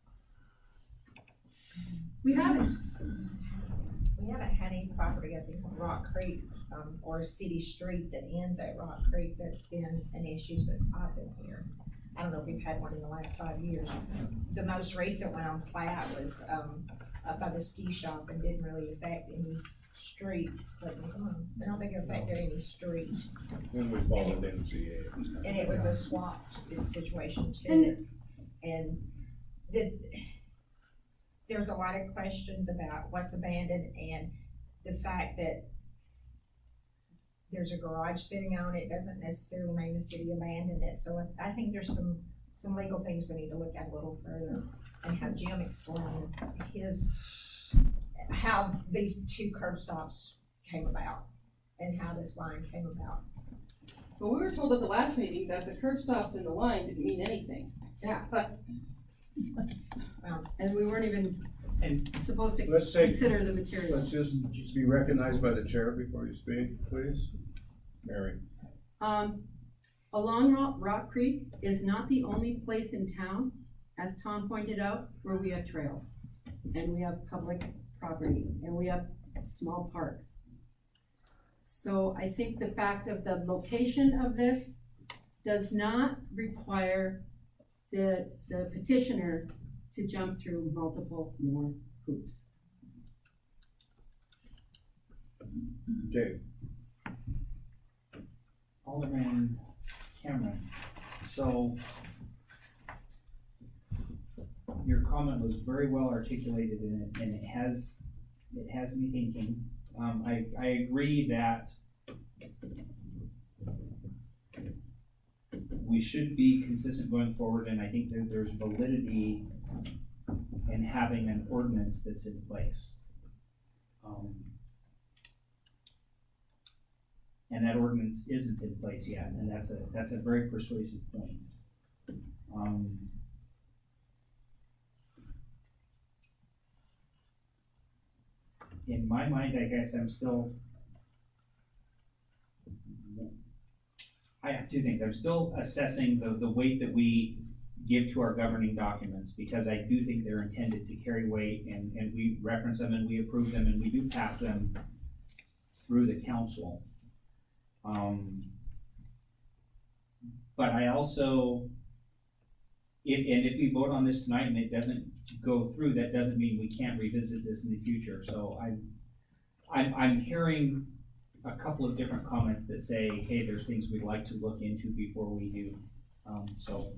[SPEAKER 6] We haven't.
[SPEAKER 14] We haven't had any property, I think, on Rock Creek, or City Street that ends at Rock Creek that's been an issue since I've been here. I don't know if we've had one in the last 5 years. The most recent one on Platt was, up by the ski shop and didn't really affect any street, but, I don't think it affected any street.
[SPEAKER 1] when we followed NCA.
[SPEAKER 14] And it was a swapped situation too. And there's a lot of questions about what's abandoned and the fact that there's a garage sitting on it doesn't necessarily mean the city abandoned it. So I think there's some legal things we need to look at a little further and have Jim explain how these two curb stops came about and how this line came about.
[SPEAKER 7] But we were told at the last meeting that the curb stops in the line didn't mean anything.
[SPEAKER 6] Yeah.
[SPEAKER 14] Well,
[SPEAKER 6] And we weren't even supposed to
[SPEAKER 1] Let's take,
[SPEAKER 6] consider the material.
[SPEAKER 1] let's just be recognized by the chair before you speak, please. Mary.
[SPEAKER 6] Along Rock Creek is not the only place in town, as Tom pointed out, where we have trails. And we have public property, and we have small parks. So I think the fact of the location of this does not require the petitioner to jump through multiple more hoops.
[SPEAKER 1] Dave.
[SPEAKER 5] Alderman Cameron, so your comment was very well articulated in it, and it has me thinking. I agree that we should be consistent going forward, and I think that there's validity and having an ordinance that's in place. And that ordinance isn't in place yet, and that's a very persuasive point. In my mind, I guess I have two things. I'm still assessing the weight that we give to our governing documents, because I do think they're intended to carry weight, and we reference them and we approve them and we do pass them through the council. But I also, if we vote on this tonight and it doesn't go through, that doesn't mean we can't revisit this in the future. So I'm hearing a couple of different comments that say, hey, there's things we'd like to look into before we do. So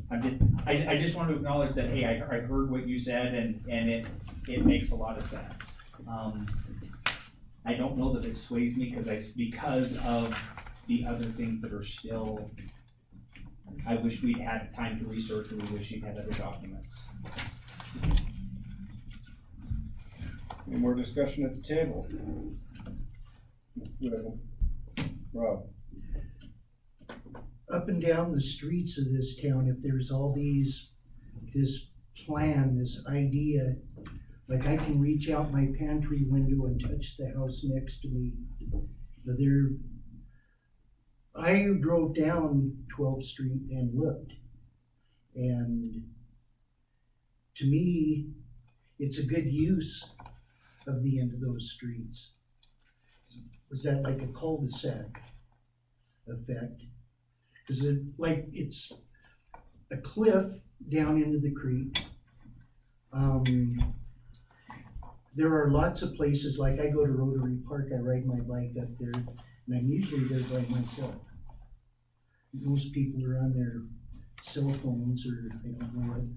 [SPEAKER 5] I just want to acknowledge that, hey, I heard what you said, and it makes a lot of sense. I don't know that it sways me because of the other things that are still, I wish we'd had time to research, or we wish we'd had other documents.
[SPEAKER 1] Any more discussion at the table? Rob?
[SPEAKER 15] Up and down the streets of this town, if there's all this plan, this idea, like I can reach out my pantry window and touch the house next to me. I drove down 12th Street and looked, and to me, it's a good use of the end of those streets. Was that like a cul-de-sac effect? Because it's a cliff down into the creek. There are lots of places, like I go to Rotary Park, I ride my bike up there, and I'm usually there by myself. Most people are on their cell phones, or I don't know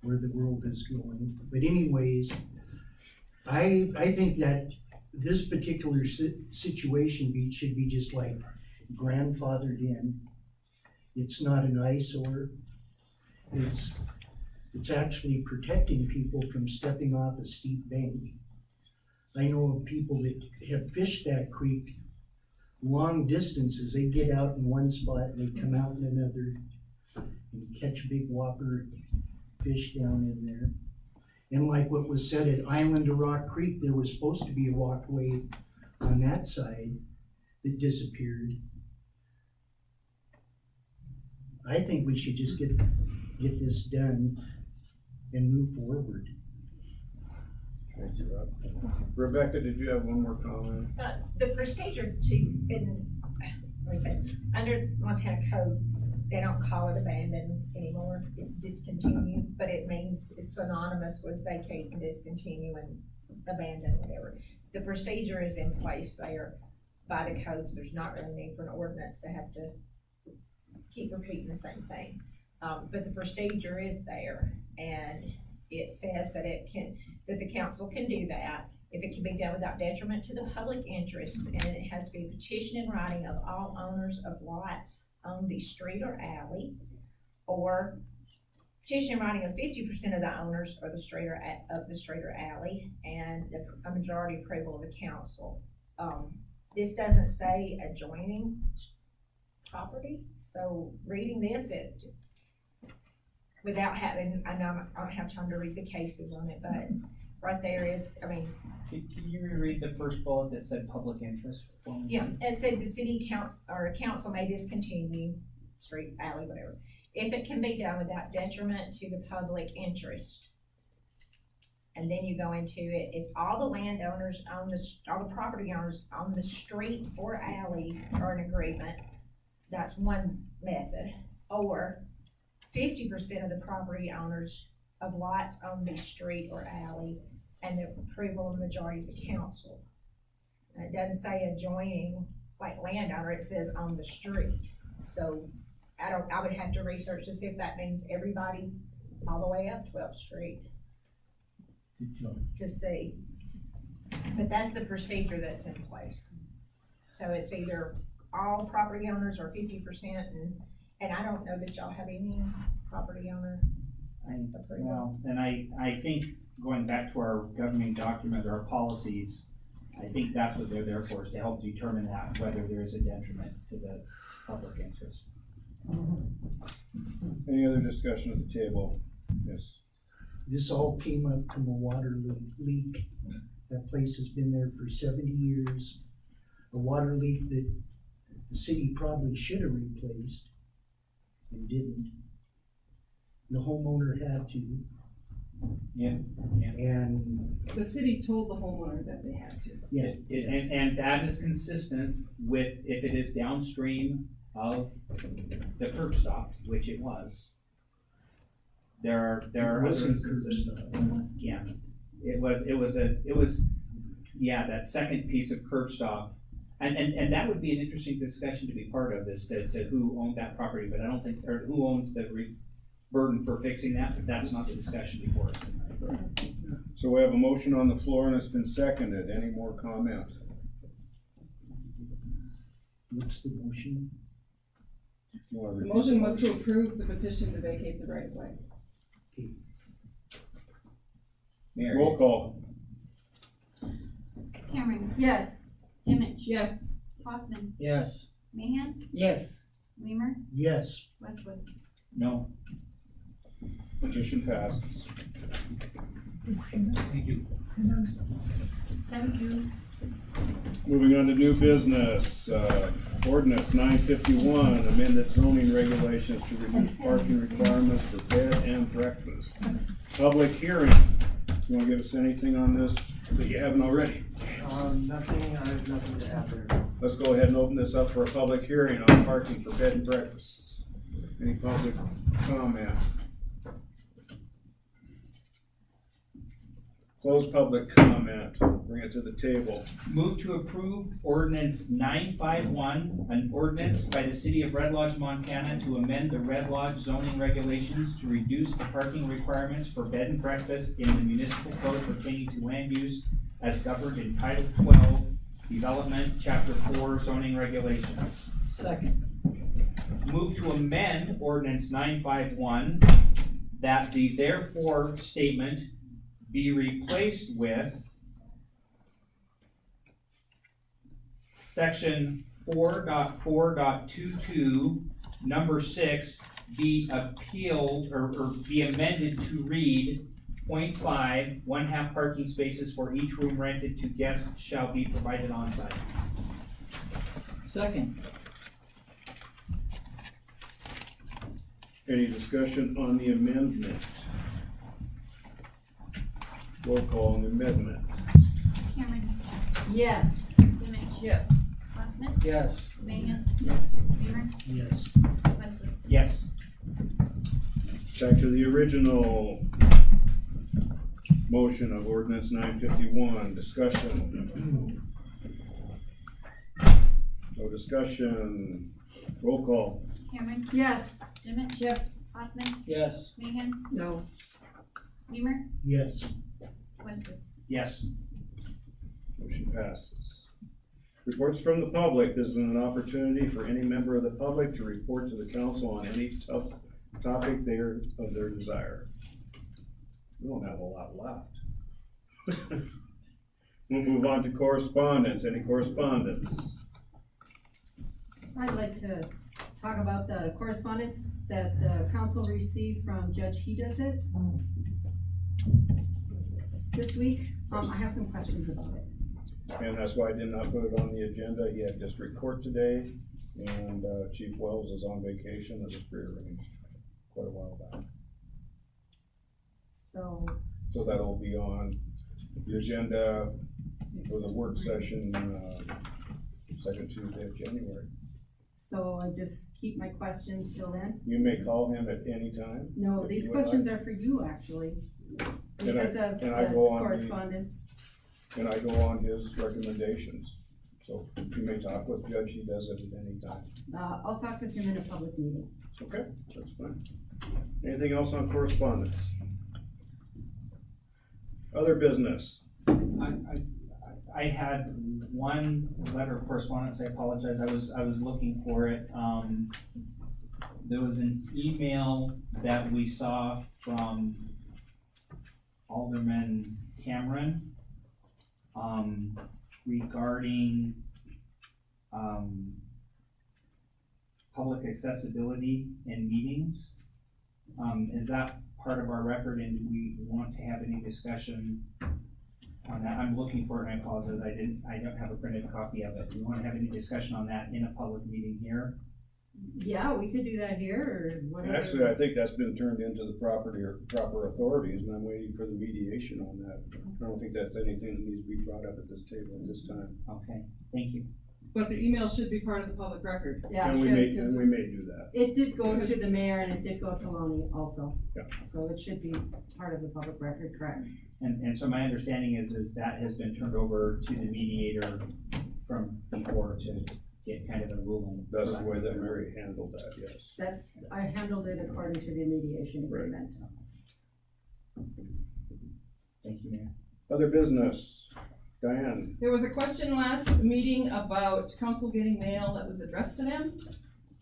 [SPEAKER 15] where the world is going. But anyways, I think that this particular situation should be just like grandfathered in. It's not an eyesore. It's actually protecting people from stepping off a steep bank. I know of people that have fished that creek long distances. They get out in one spot and they come out in another and catch big whopper fish down in there. And like what was said at Island of Rock Creek, there was supposed to be a walkway on that side that disappeared. I think we should just get this done and move forward.
[SPEAKER 1] Thank you, Rob. Rebecca, did you have one more comment?
[SPEAKER 14] The procedure under Montana code, they don't call it abandoned anymore, it's discontinued, but it means it's synonymous with vacate and discontinue and abandon, whatever. The procedure is in place there by the codes. There's not really need for an ordinance to have to keep repeating the same thing. But the procedure is there, and it says that that the council can do that if it can be done without detriment to the public interest, and it has to be a petition in writing of all owners of lots on the street or alley, or petition in writing of 50% of the owners of the street or alley, and a majority approval of the council. This doesn't say adjoining property, so reading this, without having, I know I don't have time to read the cases on it, but right there is,
[SPEAKER 5] Can you reread the first bullet that said public interest for me?
[SPEAKER 14] Yeah, it said the city council, or a council may discontinue street, alley, whatever, if it can be done without detriment to the public interest. And then you go into it, if all the landowners all the property owners on the street or alley are in agreement, that's one method. Or 50% of the property owners of lots on the street or alley, and the approval of the majority of the council. And it doesn't say adjoining like landowner, it says on the street. So I would have to research to see if that means everybody all the way up 12th Street to see. But that's the procedure that's in place. So it's either all property owners or 50%, and I don't know that y'all have any property owner
[SPEAKER 5] Well, and I think going back to our governing document, our policies, I think that's what they're there for, is to help determine that, whether there is a detriment to the public interest.
[SPEAKER 1] Any other discussion at the table? Yes.
[SPEAKER 15] This all came up from a water leak. That place has been there for 70 years. A water leak that the city probably should have replaced and didn't. The homeowner had to.
[SPEAKER 5] Yeah.
[SPEAKER 15] And
[SPEAKER 7] The city told the homeowner that they had to.
[SPEAKER 15] yeah,
[SPEAKER 5] And that is consistent with if it is downstream of the curb stop, which it was. There are
[SPEAKER 15] it
[SPEAKER 5] other
[SPEAKER 15] wasn't curb
[SPEAKER 5] instances.
[SPEAKER 15] stop.
[SPEAKER 5] Yeah, it was, yeah, that second piece of curb stop. And that would be an interesting discussion to be part of, is to who owned that property, but I don't think, or who owns the burden for fixing that, but that's not the discussion before us tonight.
[SPEAKER 1] So we have a motion on the floor and it's been seconded. Any more comment?
[SPEAKER 15] What's the motion?
[SPEAKER 1] You wanna
[SPEAKER 7] The
[SPEAKER 1] repeat
[SPEAKER 7] motion was to approve the petition to vacate the right of way.
[SPEAKER 5] Mary?
[SPEAKER 1] Roll call.
[SPEAKER 3] Cameron,
[SPEAKER 6] Yes.
[SPEAKER 3] Dimich,
[SPEAKER 7] Yes.
[SPEAKER 3] Hoffman,
[SPEAKER 13] Yes.
[SPEAKER 3] Mahan,
[SPEAKER 4] Yes.
[SPEAKER 3] Weimer,
[SPEAKER 15] Yes.
[SPEAKER 3] Westwood.
[SPEAKER 5] No.
[SPEAKER 1] Petition passes.
[SPEAKER 5] Thank you.
[SPEAKER 3] Thank you.
[SPEAKER 1] Moving on to new business, ordinance 951, amended zoning regulations to reduce parking requirements for bed and breakfast. Public hearing. You wanna give us anything on this that you haven't already?
[SPEAKER 8] Nothing, I have nothing to add there.
[SPEAKER 1] Let's go ahead and open this up for a public hearing on parking for bed and breakfast. Any public comment? Close public comment, bring it to the table.
[SPEAKER 5] Move to approve ordinance 951, an ordinance by the city of Red Lodge, Montana to amend the Red Lodge zoning regulations to reduce the parking requirements for bed and breakfast in the municipal code pertaining to land use as governed in Title 12, Development, Chapter 4, zoning regulations.
[SPEAKER 4] Second.
[SPEAKER 5] Move to amend ordinance 951, that the therefore statement be replaced with section 4.4.22, number 6, be appealed or be amended to read 0.5, 1/2 parking spaces for each room rented to guests shall be provided on site.
[SPEAKER 13] Second.
[SPEAKER 1] Any discussion on the amendment? Roll call on the amendment.
[SPEAKER 3] Cameron,
[SPEAKER 6] Yes.
[SPEAKER 3] Dimich,
[SPEAKER 7] Yes.
[SPEAKER 3] Hoffman,
[SPEAKER 13] Yes.
[SPEAKER 3] Mahan, Weimer,
[SPEAKER 15] Yes.
[SPEAKER 3] Westwood.
[SPEAKER 5] Yes.
[SPEAKER 1] Back to the original motion of ordinance 951, discussion. No discussion, roll call.
[SPEAKER 3] Cameron,
[SPEAKER 6] Yes.
[SPEAKER 3] Dimich,
[SPEAKER 7] Yes.
[SPEAKER 3] Hoffman,
[SPEAKER 13] Yes.
[SPEAKER 3] Mahan,
[SPEAKER 4] No.
[SPEAKER 3] Weimer,
[SPEAKER 15] Yes.
[SPEAKER 3] Westwood.
[SPEAKER 5] Yes.
[SPEAKER 1] Motion passes. Reports from the public. This is an opportunity for any member of the public to report to the council on any topic of their desire. We don't have a lot left. We'll move on to correspondence. Any correspondence?
[SPEAKER 6] I'd like to talk about the correspondence that the council received from Judge Hedizit this week. I have some questions about it.
[SPEAKER 1] And that's why I did not put it on the agenda. He had district court today, and Chief Wells is on vacation. It was prearranged quite a while back.
[SPEAKER 6] So,
[SPEAKER 1] So that'll be on the agenda for the work session, second Tuesday of January.
[SPEAKER 6] so I just keep my questions till then?
[SPEAKER 1] You may call him at any time.
[SPEAKER 6] No,
[SPEAKER 1] if
[SPEAKER 6] these
[SPEAKER 1] you would
[SPEAKER 6] questions
[SPEAKER 1] like.
[SPEAKER 6] are for you, actually,
[SPEAKER 1] Can I-
[SPEAKER 6] because of
[SPEAKER 1] can I
[SPEAKER 6] the
[SPEAKER 1] go on the-
[SPEAKER 6] correspondence.
[SPEAKER 1] And I go on his recommendations. So you may talk with Judge, he does it at any time.
[SPEAKER 6] I'll talk with him in a public meeting.
[SPEAKER 1] Okay, that's fine. Anything else on correspondence? Other business?
[SPEAKER 5] I had one letter of correspondence. I apologize. I was looking for it. there was an email that we saw from Alderman Cameron, regarding, public accessibility in meetings. Is that part of our record, and do we want to have any discussion on that? I'm looking for it, and I apologize, I don't have a printed copy of it. Do we want to have any discussion on that in a public meeting here?
[SPEAKER 6] Yeah, we could do that here, or whatever.
[SPEAKER 1] Actually, I think that's been turned into the proper authorities, and I'm waiting for the mediation on that. I don't think that's anything that needs to be brought up at this table at this time.
[SPEAKER 5] Okay, thank you.
[SPEAKER 7] But the email should be part of the public record.
[SPEAKER 6] Yeah,
[SPEAKER 1] And we
[SPEAKER 6] sure,
[SPEAKER 1] may,
[SPEAKER 6] 'cause
[SPEAKER 1] and we may do that.
[SPEAKER 6] it did go to the mayor and it did go to Lonnie also.
[SPEAKER 1] Yeah.
[SPEAKER 6] So it should be part of the public record, correct?
[SPEAKER 5] And so my understanding is that has been turned over to the mediator from before to get kind of a ruling.
[SPEAKER 1] That's the way that Mary handled that, yes.
[SPEAKER 6] I handled it according to the mediation
[SPEAKER 1] Right.
[SPEAKER 6] agreement.
[SPEAKER 5] Thank you, Mayor.
[SPEAKER 1] Other business, Diane,
[SPEAKER 7] There was a question last meeting about council getting mail that was addressed to them.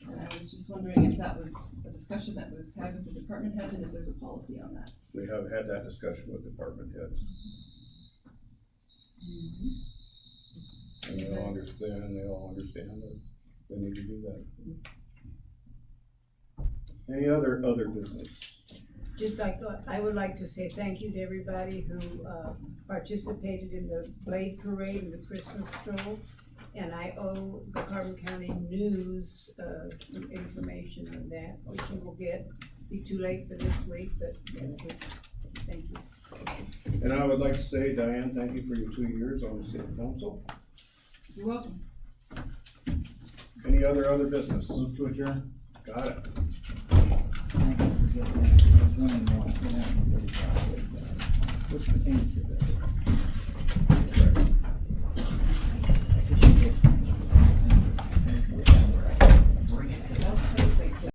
[SPEAKER 7] And I was just wondering if that was a discussion that was had with the department head and if there's a policy on that.
[SPEAKER 1] we have had that discussion with department heads. And they all understand that they need to do that. Any other business?
[SPEAKER 4] Just like, I would like to say thank you to everybody who, participated in the Blade Parade and the Christmas stroll. And I owe the Carbon County News, some information on that, which you will get. Be too late for this week, but next week. Thank you.
[SPEAKER 1] And I would like to say, Diane, thank you for your 2 years on the city council.
[SPEAKER 7] You're welcome.
[SPEAKER 1] Any other business?
[SPEAKER 5] Move to adjourn.
[SPEAKER 1] Got it.
[SPEAKER 13] Thank you for getting that. I was wondering why. What's the things to this?